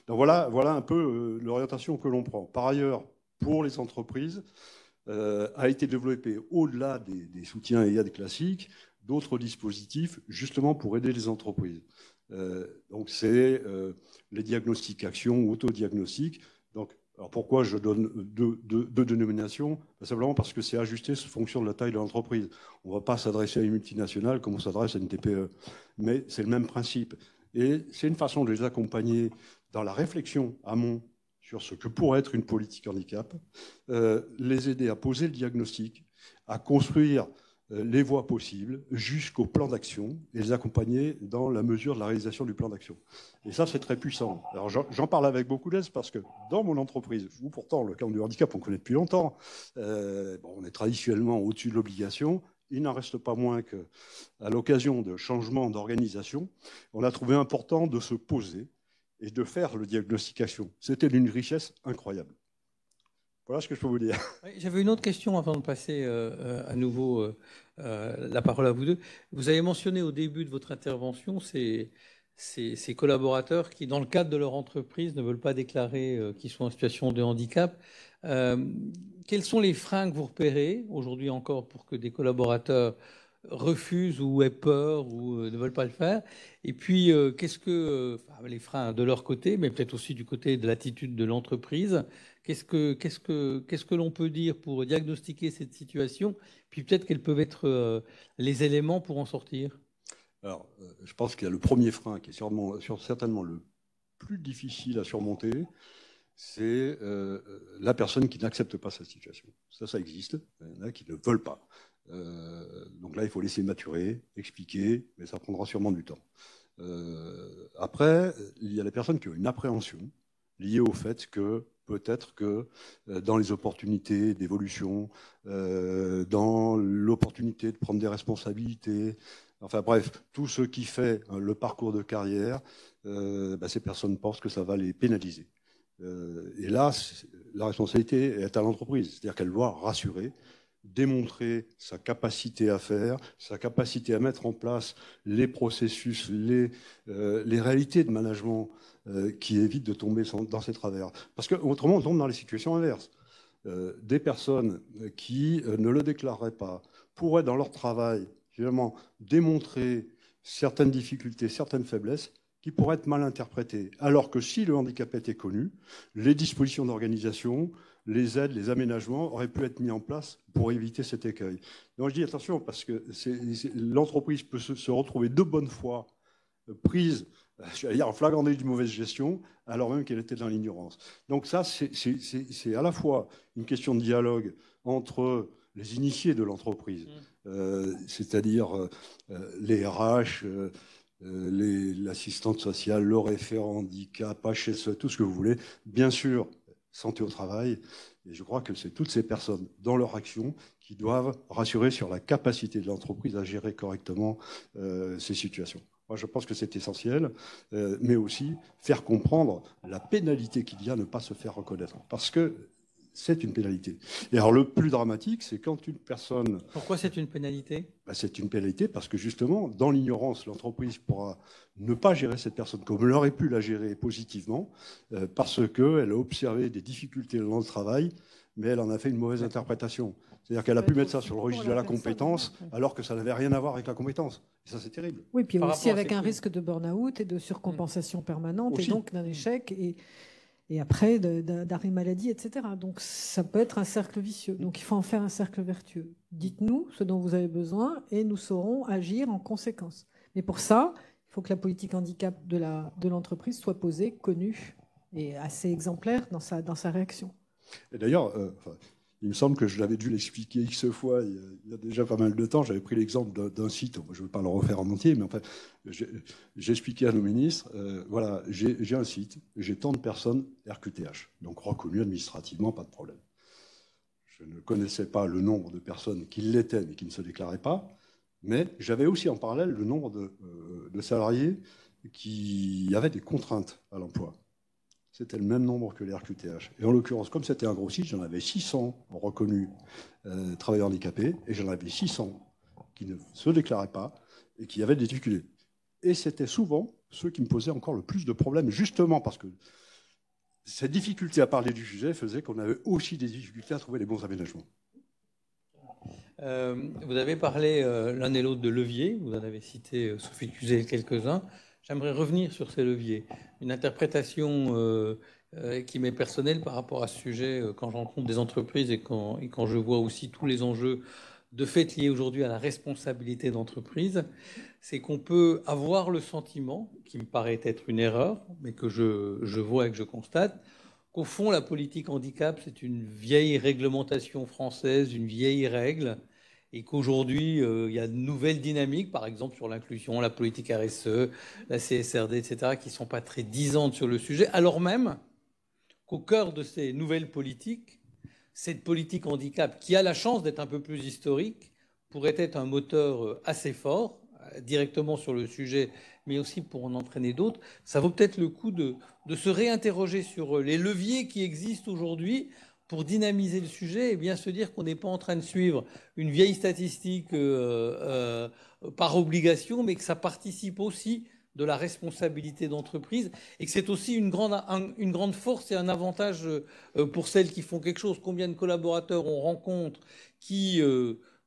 Donc voilà un peu l'orientation que l'on prend. Par ailleurs, pour les entreprises, a été développé au-delà des soutiens et aides classiques, d'autres dispositifs justement pour aider les entreprises. Donc c'est les diagnostics actions ou autodiagnostics. Donc, alors pourquoi je donne deux dénominations? Simplement parce que c'est ajusté en fonction de la taille de l'entreprise. On ne va pas s'adresser à une multinationale comme on s'adresse à une TPE. Mais c'est le même principe. Et c'est une façon de les accompagner dans la réflexion amont sur ce que pourrait être une politique handicap, les aider à poser le diagnostic, à construire les voies possibles jusqu'au plan d'action et les accompagner dans la mesure de la réalisation du plan d'action. Et ça, c'est très puissant. Alors, j'en parle avec beaucoup d'aise parce que dans mon entreprise, où pourtant le camp du handicap, on connaît depuis longtemps, on est traditionnellement au-dessus de l'obligation. Il n'en reste pas moins qu'à l'occasion de changements d'organisation, on a trouvé important de se poser et de faire le diagnostic action. C'était d'une richesse incroyable. Voilà ce que je peux vous dire. J'avais une autre question avant de passer à nouveau la parole à vous deux. Vous avez mentionné au début de votre intervention ces collaborateurs qui, dans le cadre de leur entreprise, ne veulent pas déclarer qu'ils sont en situation de handicap. Quels sont les freins que vous repérez aujourd'hui encore pour que des collaborateurs refusent ou aient peur ou ne veulent pas le faire? Et puis, qu'est-ce que les freins de leur côté, mais peut-être aussi du côté de l'attitude de l'entreprise, qu'est-ce que l'on peut dire pour diagnostiquer cette situation? Puis peut-être quels peuvent être les éléments pour en sortir? Alors, je pense qu'il y a le premier frein qui est certainement le plus difficile à surmonter, c'est la personne qui n'accepte pas sa situation. Ça existe. Il y en a qui ne veulent pas. Donc là, il faut laisser maturer, expliquer, mais ça prendra sûrement du temps. Après, il y a les personnes qui ont une appréhension liée au fait que peut-être que dans les opportunités d'évolution, dans l'opportunité de prendre des responsabilités, enfin bref, tout ce qui fait le parcours de carrière, ces personnes pensent que ça va les pénaliser. Et là, la responsabilité est à l'entreprise, c'est-à-dire qu'elle doit rassurer, démontrer sa capacité à faire, sa capacité à mettre en place les processus, les réalités de management qui évitent de tomber dans ces travers. Parce qu'autrement, on tombe dans les situations inverses. Des personnes qui ne le déclareraient pas pourraient, dans leur travail, finalement, démontrer certaines difficultés, certaines faiblesses qui pourraient être mal interprétées. Alors que si le handicap était connu, les dispositions d'organisation, les aides, les aménagements auraient pu être mis en place pour éviter cet écueil. Donc je dis attention, parce que l'entreprise peut se retrouver de bonne foi prise, j'allais dire en flagrant délit de mauvaise gestion, alors même qu'elle était dans l'ignorance. Donc ça, c'est à la fois une question de dialogue entre les initiés de l'entreprise, c'est-à-dire les RH, l'assistante sociale, le référent handicap, HSE, tout ce que vous voulez, bien sûr, santé au travail. Et je crois que c'est toutes ces personnes, dans leur action, qui doivent rassurer sur la capacité de l'entreprise à gérer correctement ces situations. Moi, je pense que c'est essentiel, mais aussi faire comprendre la pénalité qu'il y a à ne pas se faire reconnaître. Parce que c'est une pénalité. Et alors, le plus dramatique, c'est quand une personne... Pourquoi c'est une pénalité ? C'est une pénalité parce que, justement, dans l'ignorance, l'entreprise pourra ne pas gérer cette personne comme elle aurait pu la gérer positivement, parce qu'elle a observé des difficultés dans le travail, mais elle en a fait une mauvaise interprétation. C'est-à-dire qu'elle a pu mettre ça sur le registre de la compétence, alors que ça n'avait rien à voir avec la compétence. Et ça, c'est terrible. Oui, puis aussi avec un risque de burn-out et de surcompensation permanente, et donc d'un échec, et après d'arrêt maladie, etc. Donc ça peut être un cercle vicieux. Donc il faut en faire un cercle vertueux. Dites-nous ce dont vous avez besoin et nous saurons agir en conséquence. Mais pour ça, il faut que la politique handicap de l'entreprise soit posée, connue et assez exemplaire dans sa réaction. Et d'ailleurs, il me semble que je l'avais dû l'expliquer X fois il y a déjà pas mal de temps. J'avais pris l'exemple d'un site, je ne vais pas le refaire en entier, mais en fait, j'ai expliqué à nos ministres, voilà, j'ai un site, j'ai tant de personnes RQTH, donc reconnues administrativement, pas de problème. Je ne connaissais pas le nombre de personnes qui l'étaient, mais qui ne se déclaraient pas, mais j'avais aussi en parallèle le nombre de salariés qui avaient des contraintes à l'emploi. C'était le même nombre que les RQTH. Et en l'occurrence, comme c'était un gros site, j'en avais 600 reconnus travailleurs handicapés, et j'en avais 600 qui ne se déclaraient pas et qui avaient des difficultés. Et c'était souvent ceux qui me posaient encore le plus de problèmes, justement parce que ces difficultés à parler du sujet faisaient qu'on avait aussi des difficultés à trouver les bons aménagements. Vous avez parlé l'un et l'autre de leviers, vous en avez cité, Sophie Cluzet, quelques-uns. J'aimerais revenir sur ces leviers. Une interprétation qui m'est personnelle par rapport à ce sujet, quand je rencontre des entreprises et quand je vois aussi tous les enjeux de fait liés aujourd'hui à la responsabilité d'entreprise, c'est qu'on peut avoir le sentiment, qui me paraît être une erreur, mais que je vois et que je constate, qu'au fond, la politique handicap, c'est une vieille réglementation française, une vieille règle, et qu'aujourd'hui, il y a de nouvelles dynamiques, par exemple sur l'inclusion, la politique RSE, la CSRD, etc., qui ne sont pas très disantes sur le sujet, alors même qu'au cœur de ces nouvelles politiques, cette politique handicap, qui a la chance d'être un peu plus historique, pourrait être un moteur assez fort, directement sur le sujet, mais aussi pour en entraîner d'autres. Ça vaut peut-être le coup de se réinterroger sur les leviers qui existent aujourd'hui pour dynamiser le sujet et bien se dire qu'on n'est pas en train de suivre une vieille statistique par obligation, mais que ça participe aussi de la responsabilité d'entreprise et que c'est aussi une grande force et un avantage pour celles qui font quelque chose. Combien de collaborateurs on rencontre qui,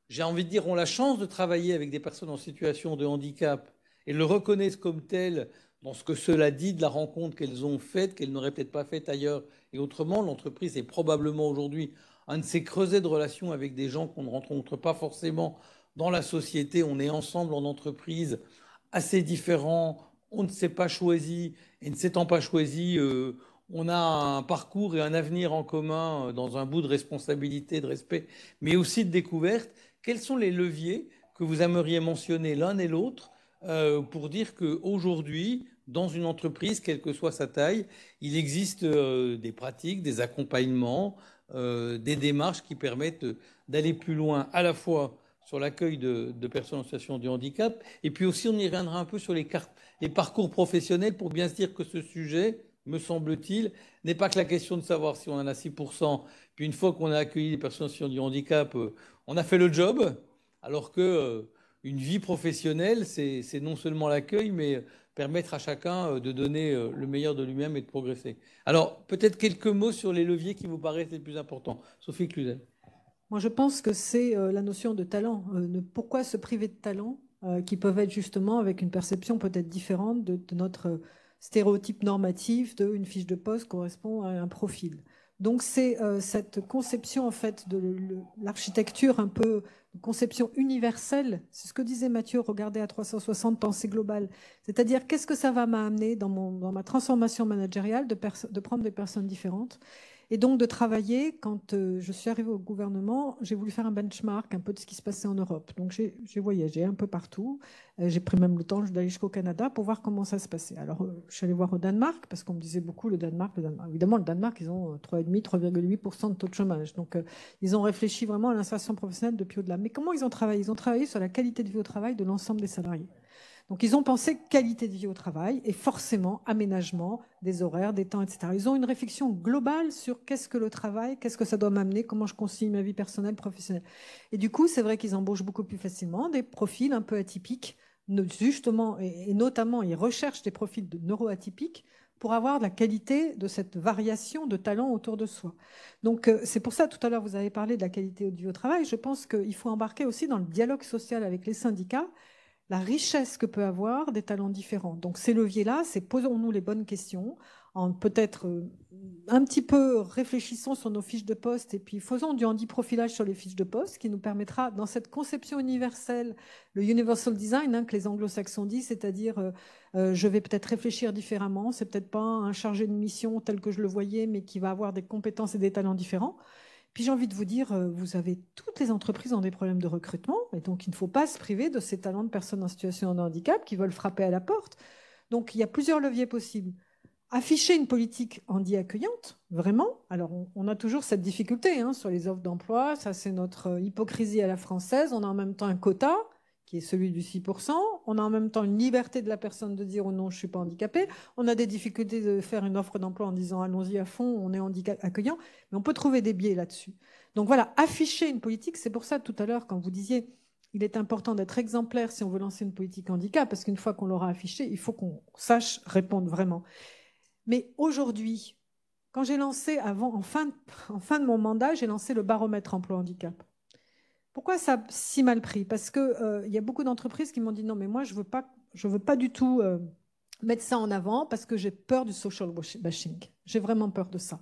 j'ai envie de dire, ont la chance de travailler avec des personnes en situation de handicap et le reconnaissent comme tel dans ce que cela dit de la rencontre qu'elles ont faite, qu'elles n'auraient peut-être pas faite ailleurs et autrement. L'entreprise est probablement aujourd'hui un de ces creusets de relations avec des gens qu'on ne rencontre pas forcément dans la société. On est ensemble en entreprise, assez différents, on ne s'est pas choisi, et ne s'étant pas choisi, on a un parcours et un avenir en commun dans un bout de responsabilité, de respect, mais aussi de découverte. Quels sont les leviers que vous aimeriez mentionner l'un et l'autre pour dire qu'aujourd'hui, dans une entreprise, quelle que soit sa taille, il existe des pratiques, des accompagnements, des démarches qui permettent d'aller plus loin à la fois sur l'accueil de personnes en situation de handicap, et puis aussi on y reviendra un peu sur les parcours professionnels pour bien se dire que ce sujet, me semble-t-il, n'est pas que la question de savoir si on en a 6%, puis une fois qu'on a accueilli les personnes en situation de handicap, on a fait le job, alors que une vie professionnelle, c'est non seulement l'accueil, mais permettre à chacun de donner le meilleur de lui-même et de progresser. Alors, peut-être quelques mots sur les leviers qui vous paraissent les plus importants. Sophie Cluzel. Moi, je pense que c'est la notion de talent. Pourquoi se priver de talent qui peuvent être justement avec une perception peut-être différente de notre stéréotype normatif d'une fiche de poste correspond à un profil. Donc, c'est cette conception, en fait, de l'architecture un peu, conception universelle. C'est ce que disait Mathieu, regarder à 360, pensée globale. C'est-à-dire, qu'est-ce que ça va m'amener dans ma transformation managériale de prendre des personnes différentes et donc de travailler, quand je suis arrivée au gouvernement, j'ai voulu faire un benchmark un peu de ce qui se passait en Europe. Donc j'ai voyagé un peu partout. J'ai pris même le temps d'aller jusqu'au Canada pour voir comment ça se passait. Alors je suis allée voir au Danemark, parce qu'on me disait beaucoup le Danemark. Évidemment, le Danemark, ils ont 3,5, 3,8% de taux de chômage. Donc ils ont réfléchi vraiment à l'insertion professionnelle depuis au-delà. Mais comment ils ont travaillé? Ils ont travaillé sur la qualité de vie au travail de l'ensemble des salariés. Donc, ils ont pensé qualité de vie au travail et forcément aménagement des horaires, des temps, etc. Ils ont une réflexion globale sur qu'est-ce que le travail, qu'est-ce que ça doit m'amener, comment je concilie ma vie personnelle, professionnelle. Et du coup, c'est vrai qu'ils embauchent beaucoup plus facilement des profils un peu atypiques, justement, et notamment, ils recherchent des profils de neuroatypiques pour avoir de la qualité de cette variation de talents autour de soi. Donc, c'est pour ça, tout à l'heure, vous avez parlé de la qualité de vie au travail. Je pense qu'il faut embarquer aussi dans le dialogue social avec les syndicats la richesse que peut avoir des talents différents. Donc ces leviers-là, c'est posons-nous les bonnes questions, en peut-être un petit peu réfléchissons sur nos fiches de poste et puis faisons du handi-profilage sur les fiches de poste qui nous permettra, dans cette conception universelle, le universal design, que les anglo-saxons disent, c'est-à-dire je vais peut-être réfléchir différemment, c'est peut-être pas un chargé de mission tel que je le voyais, mais qui va avoir des compétences et des talents différents. Puis j'ai envie de vous dire, vous avez toutes les entreprises ont des problèmes de recrutement, et donc il ne faut pas se priver de ces talents de personnes en situation de handicap qui veulent frapper à la porte. Donc il y a plusieurs leviers possibles. Afficher une politique handi accueillante, vraiment. Alors on a toujours cette difficulté sur les offres d'emploi, ça c'est notre hypocrisie à la française. On a en même temps un quota qui est celui du 6%. On a en même temps une liberté de la personne de dire « oh non, je ne suis pas handicapé ». On a des difficultés de faire une offre d'emploi en disant « allons-y à fond, on est handicap accueillant ». Mais on peut trouver des biais là-dessus. Donc voilà, afficher une politique, c'est pour ça tout à l'heure quand vous disiez « il est important d'être exemplaire si on veut lancer une politique handicap », parce qu'une fois qu'on l'aura affichée, il faut qu'on sache répondre vraiment. Mais aujourd'hui, quand j'ai lancé en fin de mon mandat, j'ai lancé le baromètre emploi-handicap. Pourquoi ça a si mal pris? Parce qu'il y a beaucoup d'entreprises qui m'ont dit non, mais moi, je veux pas du tout mettre ça en avant parce que j'ai peur du social bashing. J'ai vraiment peur de ça.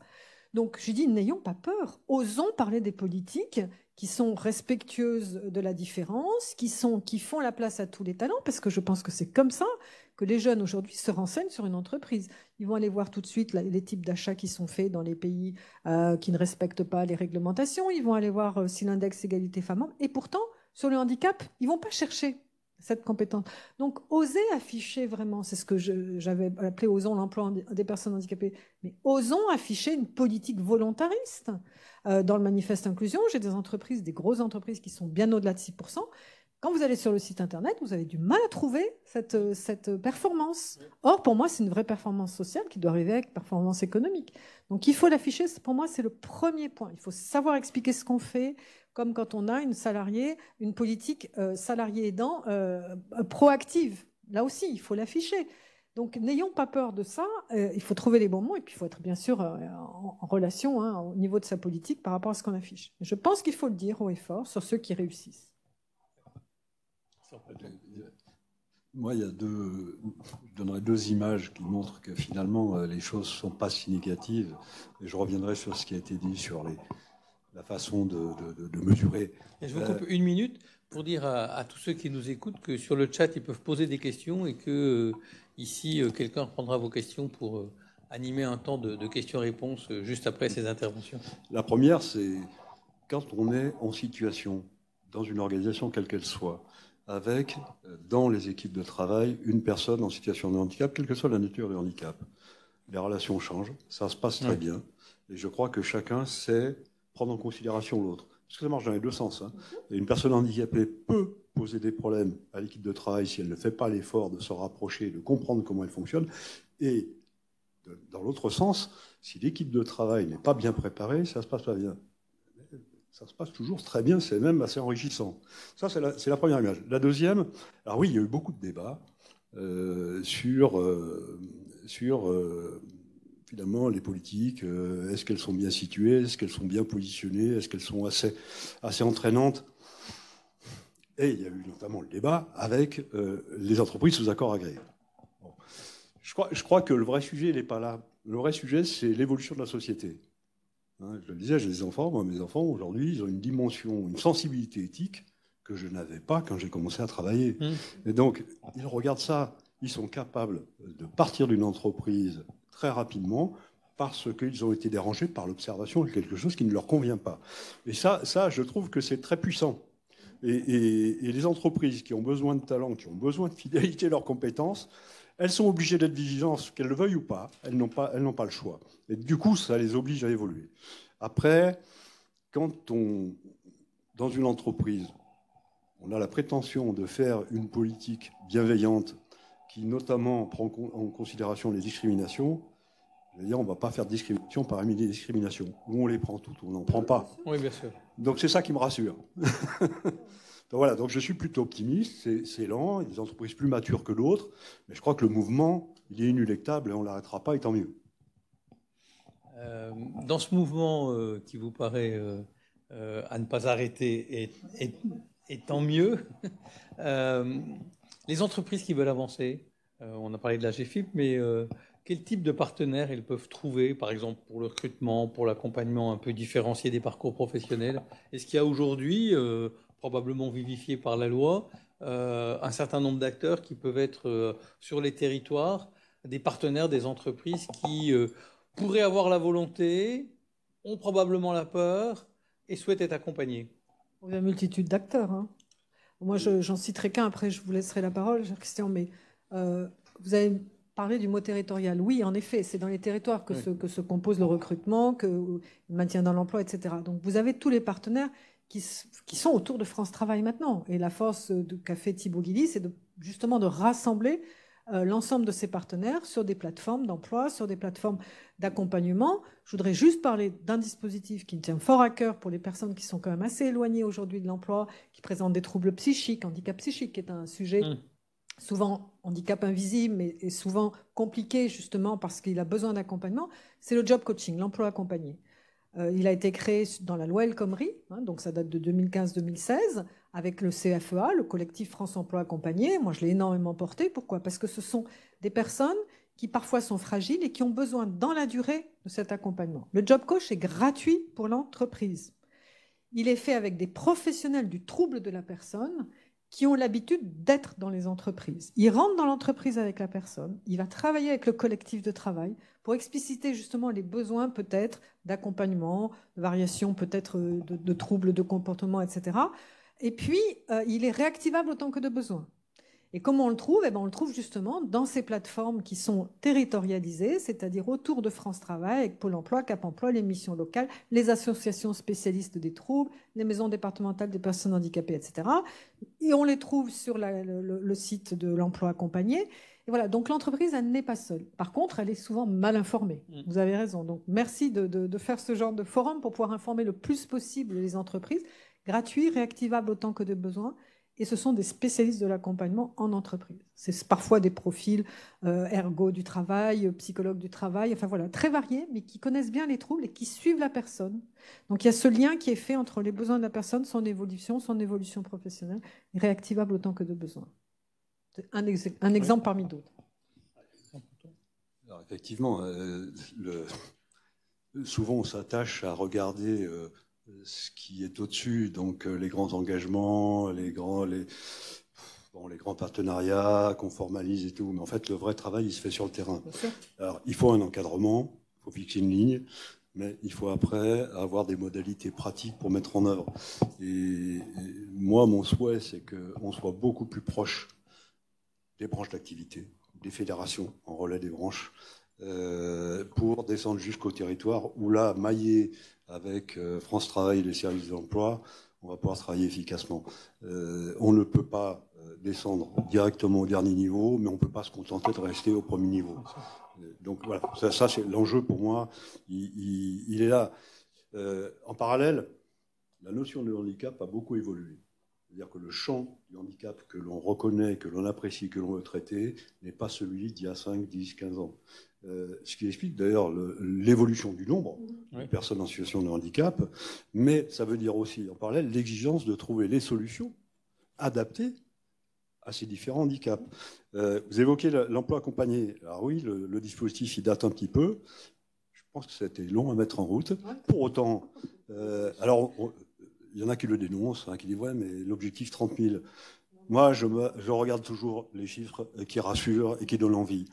Donc, je dis, n'ayons pas peur. Osons parler des politiques qui sont respectueuses de la différence, qui font la place à tous les talents, parce que je pense que c'est comme ça que les jeunes aujourd'hui se renseignent sur une entreprise. Ils vont aller voir tout de suite les types d'achats qui sont faits dans les pays qui ne respectent pas les réglementations. Ils vont aller voir si l'index égalité femmes-hommes. Et pourtant, sur le handicap, ils ne vont pas chercher cette compétence. Donc, oser afficher vraiment, c'est ce que j'avais appelé osons l'emploi des personnes handicapées, mais osons afficher une politique volontariste. Dans le manifeste inclusion, j'ai des entreprises, des grosses entreprises qui sont bien au-delà de 6%. Quand vous allez sur le site internet, vous avez du mal à trouver cette performance. Or, pour moi, c'est une vraie performance sociale qui doit arriver avec performance économique. Donc, il faut l'afficher. Pour moi, c'est le premier point. Il faut savoir expliquer ce qu'on fait, comme quand on a une politique salarié aidant proactive. Là aussi, il faut l'afficher. Donc, n'ayons pas peur de ça. Il faut trouver les bons mots et puis il faut être bien sûr en relation au niveau de sa politique par rapport à ce qu'on affiche. Je pense qu'il faut le dire haut et fort sur ceux qui réussissent. Moi, je donnerai deux images qui montrent que finalement, les choses ne sont pas si négatives. Et je reviendrai sur ce qui a été dit sur la façon de mesurer. Et je vous coupe une minute pour dire à tous ceux qui nous écoutent que sur le chat, ils peuvent poser des questions et que ici, quelqu'un reprendra vos questions pour animer un temps de questions-réponses juste après ces interventions. La première, c'est quand on est en situation, dans une organisation quelle qu'elle soit, avec, dans les équipes de travail, une personne en situation de handicap, quelle que soit la nature du handicap. Les relations changent, ça se passe très bien, et je crois que chacun sait prendre en considération l'autre. Parce que ça marche dans les deux sens. Hein. Et une personne handicapée peut poser des problèmes à l'équipe de travail si elle ne fait pas l'effort de se rapprocher, de comprendre comment elle fonctionne. Et dans l'autre sens, si l'équipe de travail n'est pas bien préparée, ça ne se passe pas bien. Ça se passe toujours très bien, c'est même assez enrichissant. Ça, c'est la première image. La deuxième, alors oui, il y a eu beaucoup de débats sur finalement les politiques. Est-ce qu'elles sont bien situées? Est-ce qu'elles sont bien positionnées? Est-ce qu'elles sont assez entraînantes? Et il y a eu notamment le débat avec les entreprises sous accord agréé. Bon. Je crois que le vrai sujet, il n'est pas là. Le vrai sujet, c'est l'évolution de la société. Je le disais, j'ai des enfants. Moi, mes enfants, aujourd'hui, ils ont une dimension, une sensibilité éthique que je n'avais pas quand j'ai commencé à travailler. Et donc, ils regardent ça. Ils sont capables de partir d'une entreprise très rapidement parce qu'ils ont été dérangés par l'observation de quelque chose qui ne leur convient pas. Et ça je trouve que c'est très puissant. Et les entreprises qui ont besoin de talent, qui ont besoin de fidélité leurs compétences, elles sont obligées d'être vigilantes, qu'elles le veuillent ou pas. Elles n'ont pas le choix. Et du coup, ça les oblige à évoluer. Après, quand dans une entreprise, on a la prétention de faire une politique bienveillante qui notamment prend en considération les discriminations, je veux dire, on ne va pas faire de discrimination parmi les discriminations. Ou on les prend toutes, ou on n'en prend pas. Oui, bien sûr. Donc c'est ça qui me rassure. Donc voilà, donc je suis plutôt optimiste, c'est lent, il y a des entreprises plus matures que d'autres, mais je crois que le mouvement, il est inéluctable et on ne l'arrêtera pas, et tant mieux. Dans ce mouvement qui vous paraît à ne pas arrêter, et tant mieux, les entreprises qui veulent avancer, on a parlé de la GFIP, mais quel type de partenaires elles peuvent trouver, par exemple pour le recrutement, pour l'accompagnement un peu différencié des parcours professionnels? Est-ce qu'il y a aujourd'hui, probablement vivifié par la loi, un certain nombre d'acteurs qui peuvent être sur les territoires, des partenaires, des entreprises qui pourraient avoir la volonté, ont probablement la peur et souhaitent être accompagnés? Il y a une multitude d'acteurs. Hein. Moi, j'en citerai qu'un, après je vous laisserai la parole, cher Christian, mais vous avez parlé du mot territorial. Oui, en effet, c'est dans les territoires que se compose le recrutement, que le maintien dans l'emploi, etc. Donc vous avez tous les partenaires qui sont autour de France Travail maintenant. Et la force qu'a fait Thibaut Guilly, c'est justement de rassembler l'ensemble de ces partenaires sur des plateformes d'emploi, sur des plateformes d'accompagnement. Je voudrais juste parler d'un dispositif qui me tient fort à cœur pour les personnes qui sont quand même assez éloignées aujourd'hui de l'emploi, qui présentent des troubles psychiques, handicap psychique, qui est un sujet souvent handicap invisible, mais est souvent compliqué justement parce qu'il a besoin d'accompagnement. C'est le job coaching, l'emploi accompagné. Il a été créé dans la loi El Khomri, donc ça date de 2015-2016, avec le CFEA, le collectif France Emploi Accompagné. Moi, je l'ai énormément porté. Pourquoi? Parce que ce sont des personnes qui parfois sont fragiles et qui ont besoin dans la durée de cet accompagnement. Le job coach est gratuit pour l'entreprise. Il est fait avec des professionnels du trouble de la personne qui ont l'habitude d'être dans les entreprises. Il rentre dans l'entreprise avec la personne, il va travailler avec le collectif de travail pour expliciter justement les besoins peut-être d'accompagnement, de variation peut-être de troubles de comportement, etc. Et puis, il est réactivable autant que de besoin. Et comment on le trouve? On le trouve justement dans ces plateformes qui sont territorialisées, c'est-à-dire autour de France Travail, avec Pôle emploi, Cap emploi, les missions locales, les associations spécialistes des troubles, les maisons départementales des personnes handicapées, etc. Et on les trouve sur le site de l'emploi accompagné. Et voilà, donc l'entreprise, elle n'est pas seule. Par contre, elle est souvent mal informée. Vous avez raison. Donc merci de faire ce genre de forum pour pouvoir informer le plus possible les entreprises, gratuit, réactivable autant que de besoin. Et ce sont des spécialistes de l'accompagnement en entreprise. C'est parfois des profils ergo du travail, psychologues du travail, enfin voilà, très variés, mais qui connaissent bien les troubles et qui suivent la personne. Donc il y a ce lien qui est fait entre les besoins de la personne, son évolution professionnelle, réactivable autant que de besoin. C'est un exemple parmi d'autres. Alors effectivement, souvent on s'attache à regarder ce qui est au-dessus, donc les grands engagements, les grands partenariats qu'on formalise et tout. Mais en fait, le vrai travail, il se fait sur le terrain. Alors, il faut un encadrement, il faut fixer une ligne, mais il faut après avoir des modalités pratiques pour mettre en œuvre. Et moi, mon souhait, c'est qu'on soit beaucoup plus proche des branches d'activité, des fédérations en relais des branches, pour descendre jusqu'au territoire, où là, maillé avec France Travail et les services d'emploi, on va pouvoir travailler efficacement. On ne peut pas descendre directement au dernier niveau, mais on ne peut pas se contenter de rester au premier niveau. Donc voilà, ça c'est l'enjeu pour moi, il est là. En parallèle, la notion de handicap a beaucoup évolué. C'est-à-dire que le champ du handicap que l'on reconnaît, que l'on apprécie, que l'on veut traiter, n'est pas celui d'il y a 5, 10, 15 ans. Ce qui explique d'ailleurs l'évolution du nombre de personnes en situation de handicap, mais ça veut dire aussi, en parallèle, l'exigence de trouver les solutions adaptées à ces différents handicaps. Vous évoquez l'emploi accompagné. Alors oui, le dispositif, il date un petit peu. Je pense que ça a été long à mettre en route. Pour autant, il y en a qui le dénoncent, qui disent « ouais, mais l'objectif 30 000 ». Moi, je regarde toujours les chiffres qui rassurent et qui donnent envie.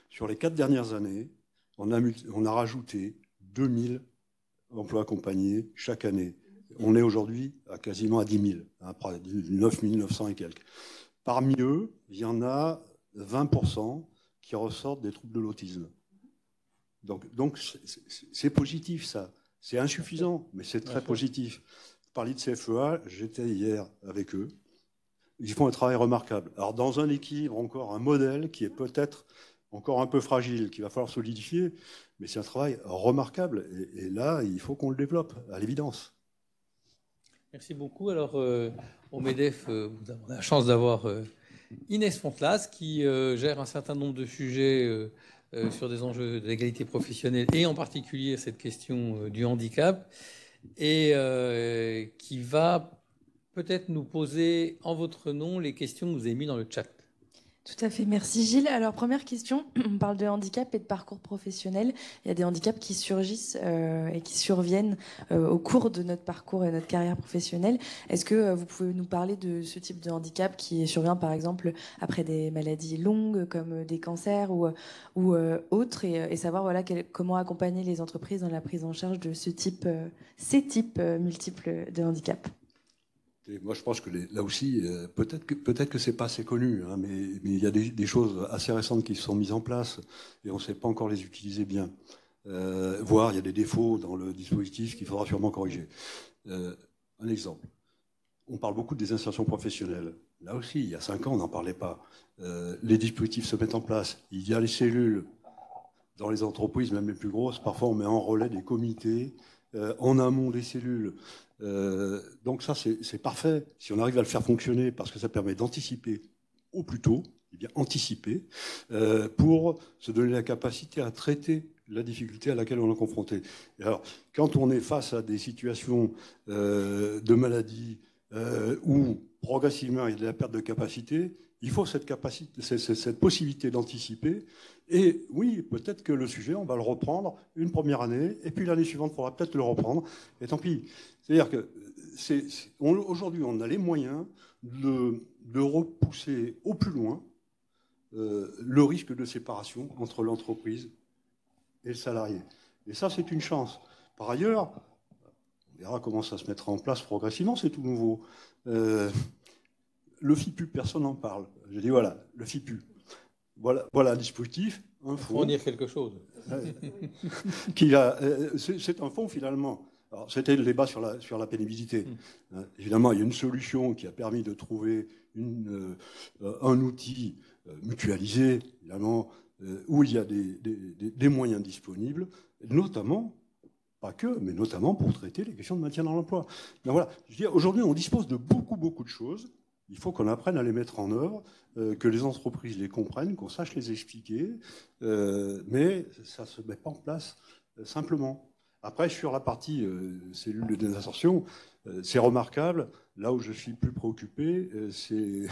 Sur les 4 dernières années, on a rajouté 2000 emplois accompagnés chaque année. On est aujourd'hui quasiment à 10 000, après 9 900 et quelques. Parmi eux, il y en a 20% qui ressortent des troubles de l'autisme. Donc c'est positif, ça. C'est insuffisant, mais c'est très positif. Vous parliez de CFEA, j'étais hier avec eux. Ils font un travail remarquable. Alors, dans un équilibre, encore un modèle qui est peut-être encore un peu fragile, qu'il va falloir solidifier, mais c'est un travail remarquable. Et là, il faut qu'on le développe, à l'évidence. Merci beaucoup. Alors, au MEDEF, nous avons la chance d'avoir Inès Fontlas, qui gère un certain nombre de sujets sur des enjeux d'égalité professionnelle, et en particulier cette question du handicap, et qui va peut-être nous poser en votre nom les questions que vous avez mises dans le chat. Tout à fait, merci Gilles. Alors première question, on parle de handicap et de parcours professionnel. Il y a des handicaps qui surgissent et qui surviennent au cours de notre parcours et notre carrière professionnelle. Est-ce que vous pouvez nous parler de ce type de handicap qui survient par exemple après des maladies longues comme des cancers ou autres, et savoir voilà, comment accompagner les entreprises dans la prise en charge de ces types multiples de handicap? Et moi, je pense que là aussi, peut-être que c'est pas assez connu, hein, mais il y a des choses assez récentes qui se sont mises en place et on ne sait pas encore les utiliser bien. Voire, il y a des défauts dans le dispositif qu'il faudra sûrement corriger. Un exemple. On parle beaucoup des insertions professionnelles. Là aussi, il y a 5 ans, on n'en parlait pas. Les dispositifs se mettent en place. Il y a les cellules dans les entreprises, même les plus grosses. Parfois, on met en relais des comités en amont des cellules. Donc ça, c'est parfait si on arrive à le faire fonctionner, parce que ça permet d'anticiper au plus tôt, et bien anticiper, pour se donner la capacité à traiter la difficulté à laquelle on est confronté. Et alors, quand on est face à des situations de maladie où progressivement il y a de la perte de capacité, il faut cette capacité, cette possibilité d'anticiper. Et oui, peut-être que le sujet, on va le reprendre une première année, et puis l'année suivante, il faudra peut-être le reprendre, et tant pis. C'est-à-dire que aujourd'hui, on a les moyens de repousser au plus loin le risque de séparation entre l'entreprise et le salarié. Et ça, c'est une chance. Par ailleurs, on verra comment ça se mettra en place progressivement, c'est tout nouveau. Le FIPU, personne n'en parle. Je dis voilà, le FIPU. Voilà un dispositif, un fonds. Fournir quelque chose. C'est un fonds finalement. Alors, c'était le débat sur la pénibilité. Évidemment, il y a une solution qui a permis de trouver un outil mutualisé, évidemment, où il y a des moyens disponibles, notamment, pas que, mais notamment pour traiter les questions de maintien dans l'emploi. Voilà. Aujourd'hui, on dispose de beaucoup de choses. Il faut qu'on apprenne à les mettre en œuvre, que les entreprises les comprennent, qu'on sache les expliquer, mais ça ne se met pas en place simplement. Après, sur la partie cellules de désinsertion, c'est remarquable. Là où je suis plus préoccupé, c'est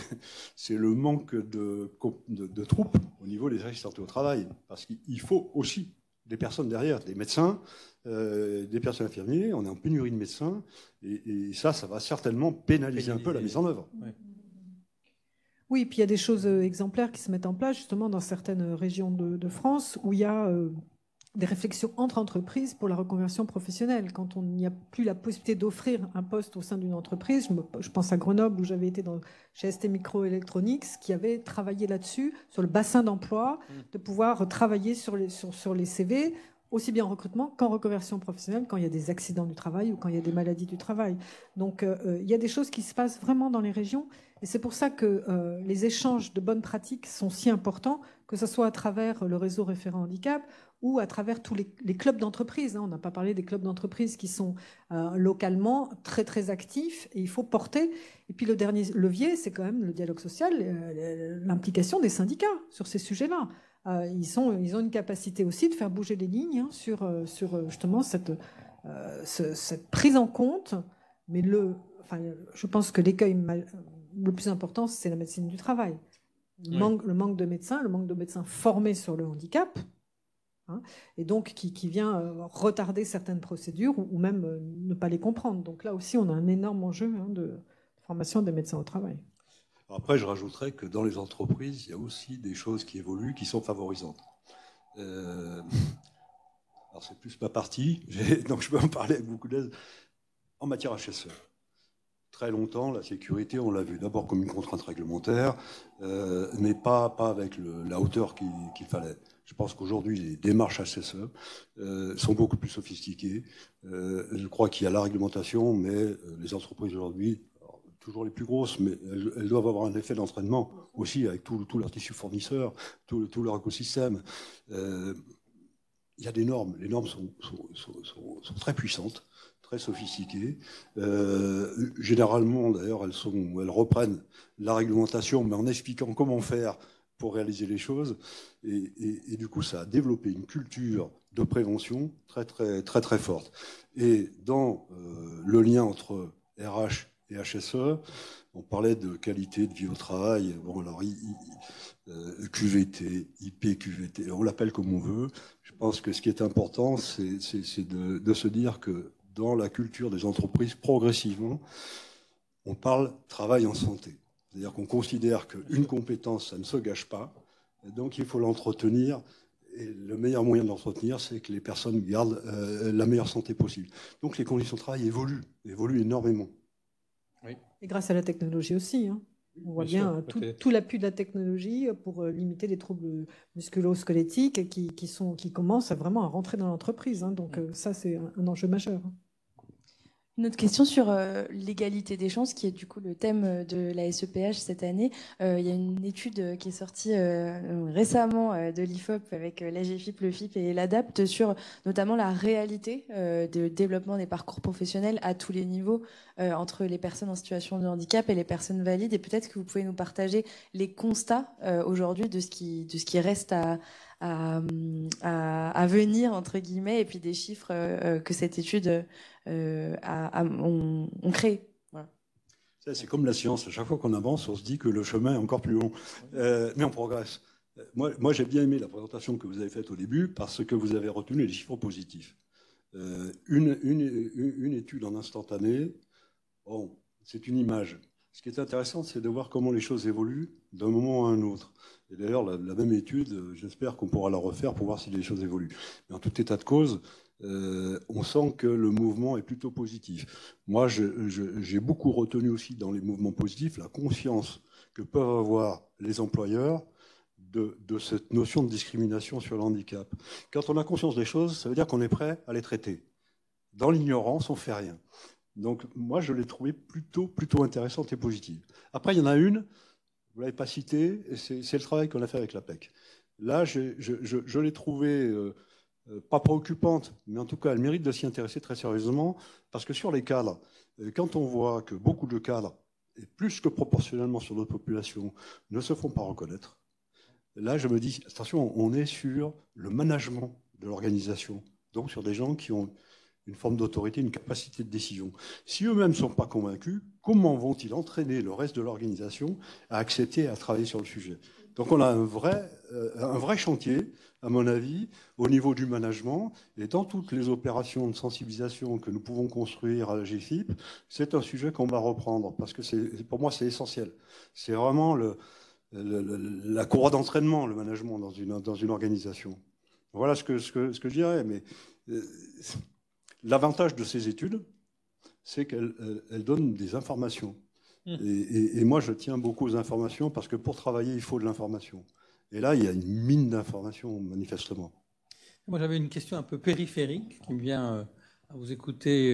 le manque de troupes au niveau des services de santé au travail. Parce qu'il faut aussi des personnes derrière, des médecins, des personnels infirmiers. On est en pénurie de médecins. Et ça va certainement pénaliser un peu la mise en œuvre. Ouais. Oui, puis il y a des choses exemplaires qui se mettent en place justement dans certaines régions de France où il y a des réflexions entre entreprises pour la reconversion professionnelle. Quand on n'y a plus la possibilité d'offrir un poste au sein d'une entreprise, je pense à Grenoble où j'avais été chez ST Microelectronics qui avait travaillé là-dessus, sur le bassin d'emploi, de pouvoir travailler sur les CV, aussi bien en recrutement qu'en reconversion professionnelle, quand il y a des accidents du travail ou quand il y a des maladies du travail. Donc il y a des choses qui se passent vraiment dans les régions. Et c'est pour ça que les échanges de bonnes pratiques sont si importants, que ce soit à travers le réseau référent handicap ou à travers tous les clubs d'entreprise. On n'a pas parlé des clubs d'entreprise qui sont localement très actifs et il faut porter. Et puis le dernier levier, c'est quand même le dialogue social, l'implication des syndicats sur ces sujets-là. Ils ont une capacité aussi de faire bouger les lignes sur justement cette prise en compte. Mais je pense que l'écueil le plus important, c'est la médecine du travail. Le manque de médecins formés sur le handicap, et donc qui vient retarder certaines procédures ou même ne pas les comprendre. Donc là aussi, on a un énorme enjeu de formation des médecins au travail. Après, je rajouterais que dans les entreprises, il y a aussi des choses qui évoluent, qui sont favorisantes. Alors, c'est plus ma partie, donc je peux en parler avec beaucoup d'aise. En matière HSE, très longtemps, la sécurité, on l'a vu d'abord comme une contrainte réglementaire, mais pas avec la hauteur qu'il fallait. Je pense qu'aujourd'hui, les démarches HSE sont beaucoup plus sophistiquées. Je crois qu'il y a la réglementation, mais les entreprises aujourd'hui, toujours les plus grosses, mais elles doivent avoir un effet d'entraînement aussi avec tout leur tissu fournisseur, tout leur écosystème. Il y a des normes. Les normes sont très puissantes, très sophistiquées. Généralement, d'ailleurs, elles reprennent la réglementation, mais en expliquant comment faire pour réaliser les choses. Et du coup, ça a développé une culture de prévention très forte. Et dans le lien entre RH et HSE, on parlait de qualité de vie au travail. Bon, alors, QVT, IPQVT, on l'appelle comme on veut. Je pense que ce qui est important, c'est de se dire que dans la culture des entreprises, progressivement, on parle travail en santé. C'est-à-dire qu'on considère qu'une compétence, ça ne se gâche pas. Donc, il faut l'entretenir. Et le meilleur moyen de l'entretenir, c'est que les personnes gardent la meilleure santé possible. Donc, les conditions de travail évoluent énormément. Oui. Et grâce à la technologie aussi. On voit bien tout l'appui de la technologie pour limiter les troubles musculo-squelettiques qui commencent vraiment à rentrer dans l'entreprise. Donc ça, c'est un enjeu majeur. Une autre question sur l'égalité des chances, qui est du coup le thème de la SEPH cette année. Il y a une étude qui est sortie récemment de l'IFOP avec l'AGFIP, le FIP et l'ADAPT sur notamment la réalité de développement des parcours professionnels à tous les niveaux entre les personnes en situation de handicap et les personnes valides. Et peut-être que vous pouvez nous partager les constats aujourd'hui de ce qui reste à venir, entre guillemets, et puis des chiffres que cette étude ont créé. Voilà. C'est comme la science. À chaque fois qu'on avance, on se dit que le chemin est encore plus long. Mais on progresse. Moi j'ai bien aimé la présentation que vous avez faite au début parce que vous avez retenu les chiffres positifs. Une étude en instantané, bon, c'est une image. Ce qui est intéressant, c'est de voir comment les choses évoluent d'un moment à un autre. Et d'ailleurs, la même étude, j'espère qu'on pourra la refaire pour voir si les choses évoluent. Mais en tout état de cause, on sent que le mouvement est plutôt positif. Moi, j'ai beaucoup retenu aussi dans les mouvements positifs la conscience que peuvent avoir les employeurs de cette notion de discrimination sur le handicap. Quand on a conscience des choses, ça veut dire qu'on est prêt à les traiter. Dans l'ignorance, on ne fait rien. Donc moi, je l'ai trouvée plutôt intéressante et positive. Après, il y en a une, vous ne l'avez pas citée, c'est le travail qu'on a fait avec l'APEC. Là, je l'ai trouvée pas préoccupante, mais en tout cas, elle mérite de s'y intéresser très sérieusement, parce que sur les cadres, quand on voit que beaucoup de cadres, et plus que proportionnellement sur d'autres populations, ne se font pas reconnaître, là, je me dis, attention, on est sur le management de l'organisation, donc sur des gens qui ont une forme d'autorité, une capacité de décision. Si eux-mêmes ne sont pas convaincus, comment vont-ils entraîner le reste de l'organisation à accepter et à travailler sur le sujet? Donc on a un vrai chantier, à mon avis, au niveau du management, et dans toutes les opérations de sensibilisation que nous pouvons construire à la GFIP, c'est un sujet qu'on va reprendre, parce que pour moi, c'est essentiel. C'est vraiment la courroie d'entraînement, le management dans une organisation. Voilà ce que je dirais. Mais l'avantage de ces études, c'est qu'elles donnent des informations. Et moi, je tiens beaucoup aux informations parce que pour travailler, il faut de l'information. Et là, il y a une mine d'informations, manifestement. Moi, j'avais une question un peu périphérique qui me vient à vous écouter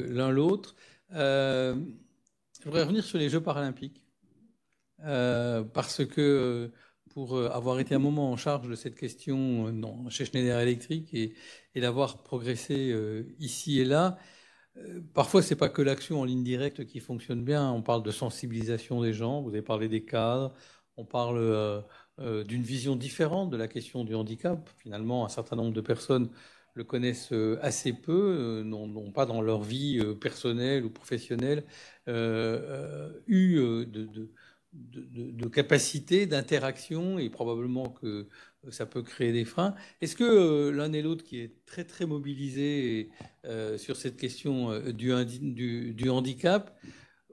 l'un l'autre. Je voudrais revenir sur les Jeux paralympiques. Parce que pour avoir été un moment en charge de cette question chez Schneider Electric et d'avoir progressé ici et là, parfois c'est pas que l'action en ligne directe qui fonctionne bien. On parle de sensibilisation des gens, vous avez parlé des cadres, on parle d'une vision différente de la question du handicap. Finalement, un certain nombre de personnes le connaissent assez peu, n'ont pas dans leur vie personnelle ou professionnelle eu de capacité d'interaction, et probablement que ça peut créer des freins. Est-ce que l'un et l'autre, qui est très très mobilisé sur cette question du handicap,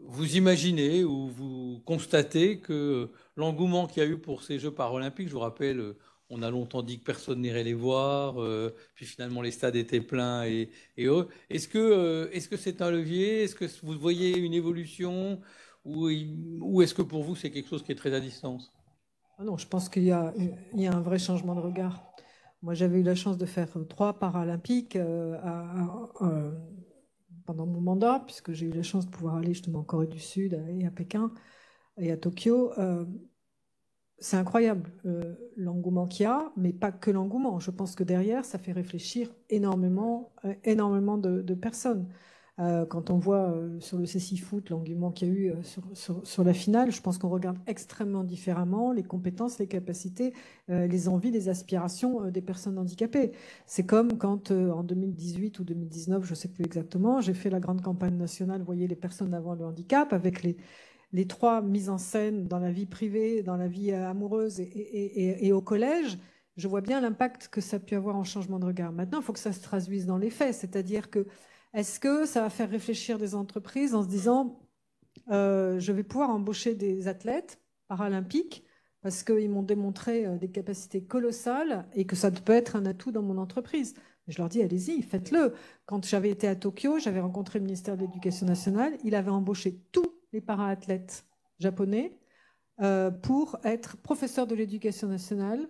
vous imaginez ou vous constatez que l'engouement qu'il y a eu pour ces Jeux paralympiques, je vous rappelle, on a longtemps dit que personne n'irait les voir, puis finalement les stades étaient pleins et autres. Est-ce que c'est un levier? Est-ce que vous voyez une évolution? Ou est-ce que pour vous, c'est quelque chose qui est très à distance? Non, je pense qu'il y a un vrai changement de regard. Moi, j'avais eu la chance de faire 3 Paralympiques pendant mon mandat, puisque j'ai eu la chance de pouvoir aller justement en Corée du Sud et à Pékin et à Tokyo. C'est incroyable l'engouement qu'il y a, mais pas que l'engouement. Je pense que derrière, ça fait réfléchir énormément de personnes. Quand on voit sur le CCI Foot l'engouement qu'il y a eu sur la finale, je pense qu'on regarde extrêmement différemment les compétences, les capacités, les envies, les aspirations des personnes handicapées. C'est comme quand en 2018 ou 2019, je ne sais plus exactement, j'ai fait la grande campagne nationale, vous voyez, les personnes avant le handicap, avec les 3 mises en scène dans la vie privée, dans la vie amoureuse et au collège. Je vois bien l'impact que ça a pu avoir en changement de regard. Maintenant, il faut que ça se traduise dans les faits, c'est-à-dire que est-ce que ça va faire réfléchir des entreprises en se disant je vais pouvoir embaucher des athlètes paralympiques parce qu'ils m'ont démontré des capacités colossales et que ça peut être un atout dans mon entreprise. Je leur dis allez-y, faites-le. Quand j'avais été à Tokyo, j'avais rencontré le ministère de l'Éducation nationale. Il avait embauché tous les para-athlètes japonais pour être professeur de l'Éducation nationale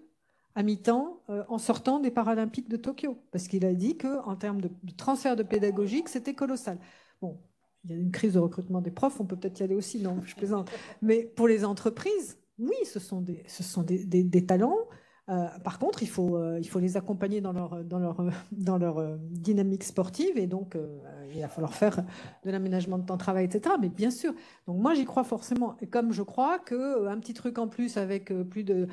à mi-temps en sortant des Paralympiques de Tokyo, parce qu'il a dit qu'en termes de transfert de pédagogique, c'était colossal. Bon, il y a une crise de recrutement des profs, on peut peut-être y aller aussi, non, je plaisante. Mais pour les entreprises, oui, ce sont des talents. Par contre, il faut les accompagner dans leur dynamique sportive, et donc il va falloir faire de l'aménagement de temps de travail, etc. Mais bien sûr, donc moi j'y crois forcément. Et comme je crois qu'un petit truc en plus avec plus de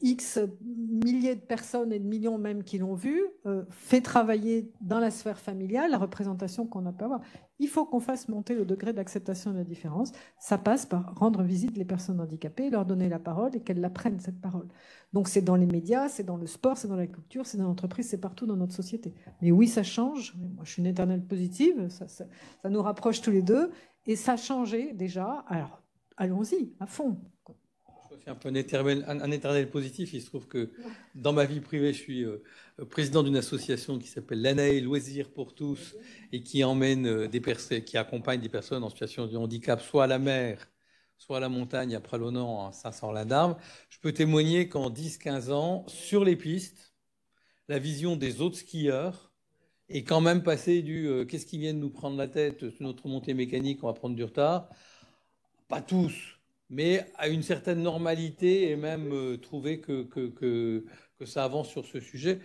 X milliers de personnes et de millions même qui l'ont vu, fait travailler dans la sphère familiale la représentation qu'on a pu avoir. Il faut qu'on fasse monter le degré d'acceptation de la différence. Ça passe par rendre visite les personnes handicapées, leur donner la parole et qu'elles la prennent, cette parole. Donc c'est dans les médias, c'est dans le sport, c'est dans la culture, c'est dans l'entreprise, c'est partout dans notre société. Mais oui, ça change. Moi, je suis une éternelle positive, ça nous rapproche tous les deux. Et ça a changé déjà. Alors, allons-y, à fond. Je suis un peu un éternel positif. Il se trouve que dans ma vie privée, je suis président d'une association qui s'appelle l'ANAE Loisirs pour tous et qui emmène qui accompagne des personnes en situation de handicap, soit à la mer, soit à la montagne, à Pralonnan, à Saint-Sorlin-d'Arves. Je peux témoigner qu'en 10-15 ans, sur les pistes, la vision des autres skieurs est quand même passée du qu'est-ce qui vient de nous prendre la tête sur notre montée mécanique, on va prendre du retard. Pas tous, mais à une certaine normalité et même trouver que ça avance sur ce sujet.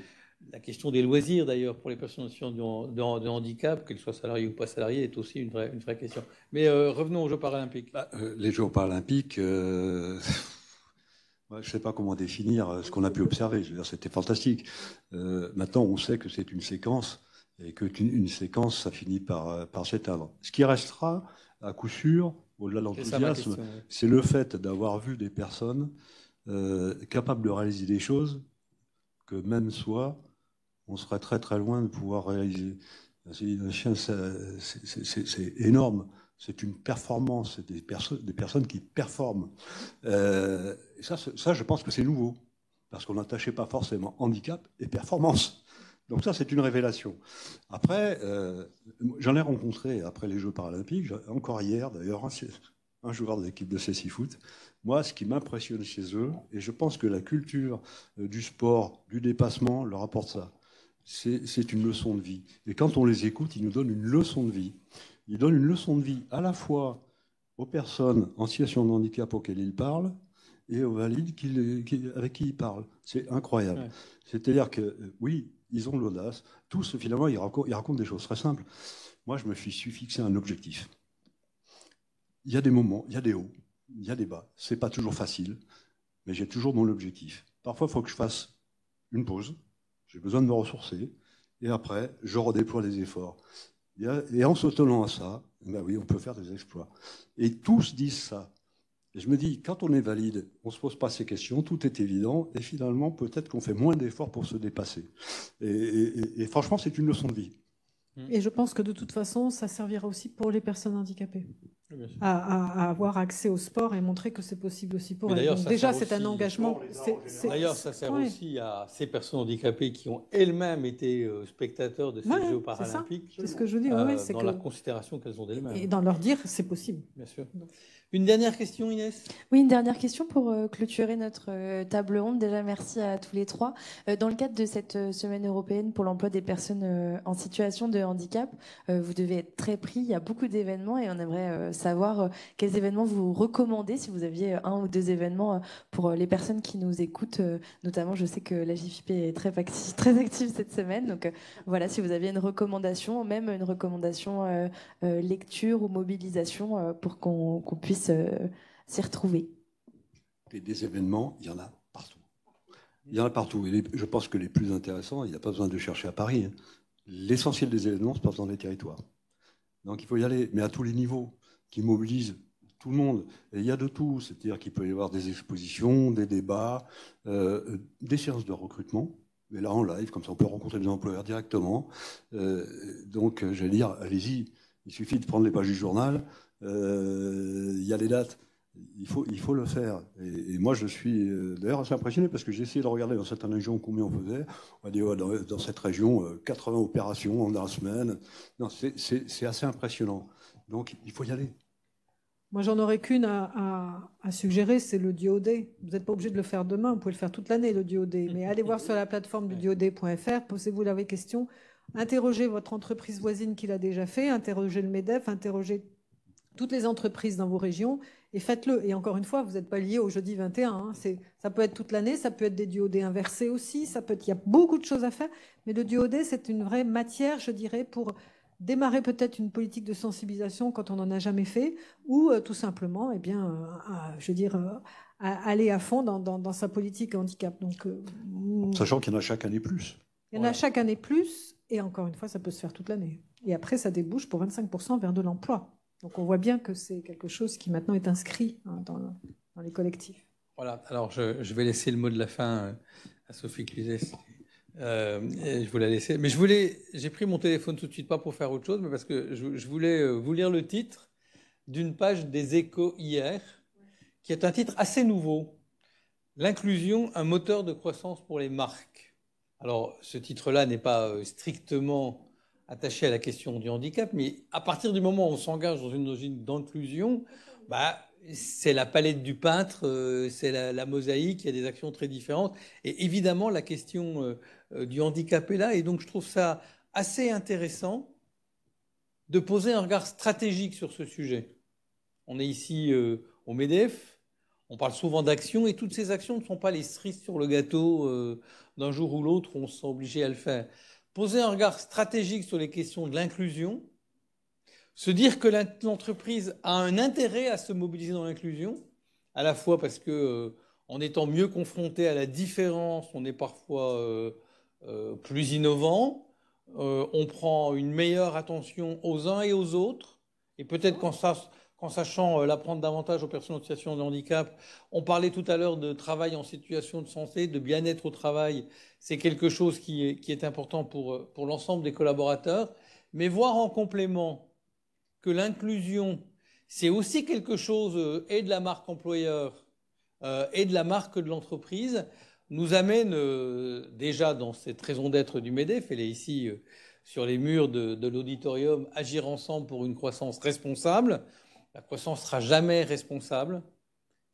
La question des loisirs, d'ailleurs, pour les personnes en situation de handicap, qu'elles soient salariées ou pas salariées, est aussi une vraie question. Mais revenons aux Jeux paralympiques. Les Jeux paralympiques, je ne sais pas comment définir ce qu'on a pu observer. Je veux dire, c'était fantastique. Maintenant, on sait que c'est une séquence et qu'une séquence, ça finit par s'éteindre. Ce qui restera, à coup sûr, au-delà de l'enthousiasme, c'est le fait d'avoir vu des personnes capables de réaliser des choses que même soi, on serait très très loin de pouvoir réaliser. C'est énorme. C'est une performance. C'est des personnes qui performent. Ça, je pense que c'est nouveau. Parce qu'on n'attachait pas forcément handicap et performance. Donc ça, c'est une révélation. Après, j'en ai rencontré après les Jeux paralympiques, encore hier d'ailleurs, un joueur de l'équipe de Cécifoot. Moi, ce qui m'impressionne chez eux, et je pense que la culture du sport, du dépassement, leur apporte ça. C'est une leçon de vie. Et quand on les écoute, ils nous donnent une leçon de vie. Ils donnent une leçon de vie à la fois aux personnes en situation de handicap auxquelles ils parlent et aux valides avec qui ils parlent. C'est incroyable. Ouais. C'est-à-dire que, oui, ils ont de l'audace. Tous, finalement, ils racontent des choses très simples. Moi, je me suis fixé un objectif. Il y a des moments, il y a des hauts, il y a des bas. C'est pas toujours facile, mais j'ai toujours mon objectif. Parfois, il faut que je fasse une pause. J'ai besoin de me ressourcer. Et après, je redéploie les efforts. Et en se tenant à ça, ben oui, on peut faire des exploits. Et tous disent ça. Et je me dis, quand on est valide, on ne se pose pas ces questions, tout est évident, et finalement, peut-être qu'on fait moins d'efforts pour se dépasser. Et franchement, c'est une leçon de vie. Et je pense que de toute façon, ça servira aussi pour les personnes handicapées. À avoir accès au sport et montrer que c'est possible aussi pour elles. Donc déjà, c'est un engagement. D'ailleurs, ça sert aussi à ces personnes handicapées qui ont elles-mêmes été spectateurs de ces Jeux paralympiques. C'est ce que je dis. Dans la considération qu'elles ont d'elles-mêmes. Et dans leur dire, c'est possible. Bien sûr. Une dernière question, Inès ? Oui, une dernière question pour clôturer notre table ronde. Déjà, merci à tous les trois. Dans le cadre de cette semaine européenne pour l'emploi des personnes en situation de handicap, vous devez être très pris. Il y a beaucoup d'événements et on aimerait savoir quels événements vous recommandez, si vous aviez un ou deux événements pour les personnes qui nous écoutent. Notamment, je sais que la JFIP est très active cette semaine. Donc voilà, si vous aviez une recommandation, même une recommandation lecture ou mobilisation pour qu'on puisse s'y retrouver. Des événements, il y en a partout. Il y en a partout. Et je pense que les plus intéressants, il n'y a pas besoin de chercher à Paris. L'essentiel des événements se passe dans les territoires. Donc il faut y aller, mais à tous les niveaux, qui mobilisent tout le monde. Et il y a de tout. C'est-à-dire qu'il peut y avoir des expositions, des débats, des séances de recrutement. Mais là, en live, comme ça, on peut rencontrer des employeurs directement. Donc, j'allais dire, allez-y. Il suffit de prendre les pages du journal. Il y a les dates, il faut le faire. Et moi, je suis d'ailleurs assez impressionné parce que j'ai essayé de regarder dans certaines régions combien on faisait. On va dire dans cette région, 80 opérations en la semaine. Non, c'est assez impressionnant. Donc, il faut y aller. Moi, j'en aurais qu'une à suggérer, c'est le DOD. Vous n'êtes pas obligé de le faire demain, vous pouvez le faire toute l'année, le DOD. Mais allez voir sur la plateforme du DOD.fr, posez-vous la question, interrogez votre entreprise voisine qui l'a déjà fait, interrogez le MEDEF, interrogez toutes les entreprises dans vos régions et faites-le. Et encore une fois, vous n'êtes pas lié au jeudi 21. Hein. Ça peut être toute l'année, ça peut être des DOD inversés aussi, il y a beaucoup de choses à faire. Mais le DOD, c'est une vraie matière, je dirais, pour démarrer peut-être une politique de sensibilisation quand on n'en a jamais fait, ou tout simplement, aller à fond dans sa politique handicap. Donc, sachant qu'il y en a chaque année plus. Il y en a chaque année plus, et encore une fois, ça peut se faire toute l'année. Et après, ça débouche pour 25% vers de l'emploi. Donc on voit bien que c'est quelque chose qui maintenant est inscrit dans les collectifs. Voilà, alors je vais laisser le mot de la fin à Sophie Cluzet. Je vous la laisser. Mais j'ai pris mon téléphone tout de suite, pas pour faire autre chose, mais parce que je voulais vous lire le titre d'une page des Échos hier, qui est un titre assez nouveau. L'inclusion, un moteur de croissance pour les marques. Alors, ce titre-là n'est pas strictement attaché à la question du handicap, mais à partir du moment où on s'engage dans une logique d'inclusion, c'est la palette du peintre, c'est la mosaïque, il y a des actions très différentes. Et évidemment, la question du handicap est là. Et donc, je trouve ça assez intéressant de poser un regard stratégique sur ce sujet. On est ici au MEDEF, on parle souvent d'actions, et toutes ces actions ne sont pas les cerises sur le gâteau d'un jour ou l'autre, on se sent obligé à le faire. Poser un regard stratégique sur les questions de l'inclusion, se dire que l'entreprise a un intérêt à se mobiliser dans l'inclusion, à la fois parce que en étant mieux confronté à la différence, on est parfois plus innovant, on prend une meilleure attention aux uns et aux autres, et peut-être qu'en sachant l'apprendre davantage aux personnes en situation de handicap. On parlait tout à l'heure de travail en situation de santé, de bien-être au travail. C'est quelque chose qui est important pour l'ensemble des collaborateurs. Mais voir en complément que l'inclusion, c'est aussi quelque chose et de la marque employeur et de la marque de l'entreprise, nous amène déjà dans cette raison d'être du MEDEF, elle est ici sur les murs de l'auditorium, agir ensemble pour une croissance responsable. La croissance ne sera jamais responsable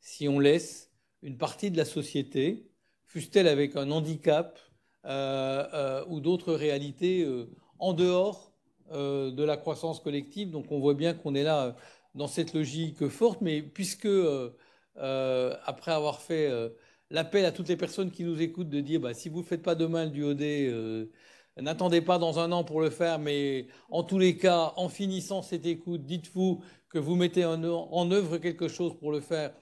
si on laisse une partie de la société, fût-elle avec un handicap ou d'autres réalités en dehors de la croissance collective. Donc on voit bien qu'on est là dans cette logique forte, mais puisque après avoir fait l'appel à toutes les personnes qui nous écoutent de dire si vous ne faites pas demain le duodé, n'attendez pas dans un an pour le faire, mais en tous les cas, en finissant cette écoute, dites-vous que vous mettez en œuvre quelque chose pour le faire,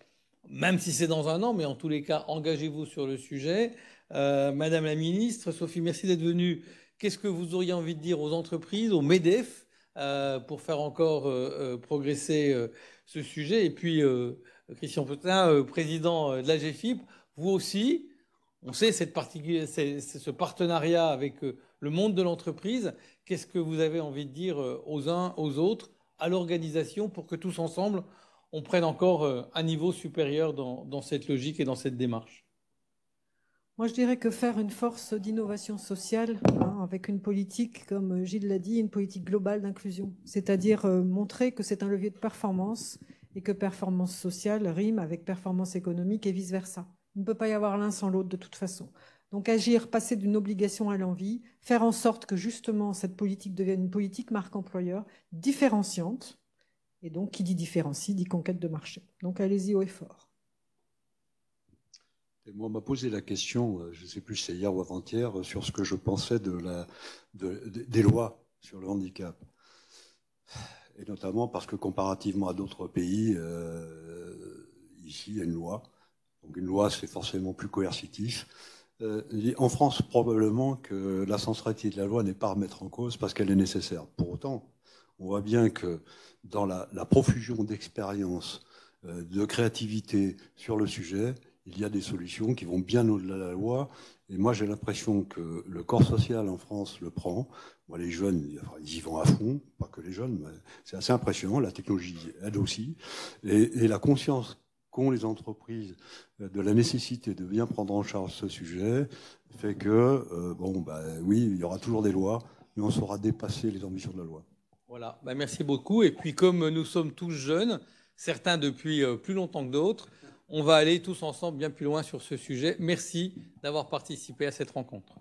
même si c'est dans un an, mais en tous les cas, engagez-vous sur le sujet. Madame la ministre, Sophie, merci d'être venue. Qu'est-ce que vous auriez envie de dire aux entreprises, aux MEDEF, pour faire encore progresser ce sujet? Et puis, Christian Petain, président de l'AGFIP, vous aussi, on sait ce partenariat avec le monde de l'entreprise. Qu'est-ce que vous avez envie de dire aux uns, aux autres, à l'organisation, pour que tous ensemble, on prenne encore un niveau supérieur dans cette logique et dans cette démarche? Moi, je dirais que faire une force d'innovation sociale, avec une politique, comme Gilles l'a dit, une politique globale d'inclusion, c'est-à-dire montrer que c'est un levier de performance et que performance sociale rime avec performance économique et vice-versa. Il ne peut pas y avoir l'un sans l'autre de toute façon. Donc agir, passer d'une obligation à l'envie, faire en sorte que justement cette politique devienne une politique marque employeur différenciante, et donc qui dit différencie, dit conquête de marché. Donc allez-y au effort. Et moi, on m'a posé la question, je ne sais plus si c'est hier ou avant-hier, sur ce que je pensais des lois sur le handicap. Et notamment parce que comparativement à d'autres pays, ici, il y a une loi. Donc une loi, c'est forcément plus coercitif. En France, probablement que la sincérité de la loi n'est pas à remettre en cause parce qu'elle est nécessaire. Pour autant, on voit bien que dans la profusion d'expérience, de créativité sur le sujet, il y a des solutions qui vont bien au-delà de la loi. Et moi, j'ai l'impression que le corps social en France le prend. Moi, les jeunes, ils y vont à fond, pas que les jeunes, mais c'est assez impressionnant. La technologie aide aussi. Et la conscience qu'ont les entreprises de la nécessité de bien prendre en charge ce sujet fait que, oui, il y aura toujours des lois, mais on saura dépasser les ambitions de la loi. Voilà, merci beaucoup. Et puis, comme nous sommes tous jeunes, certains depuis plus longtemps que d'autres, on va aller tous ensemble bien plus loin sur ce sujet. Merci d'avoir participé à cette rencontre.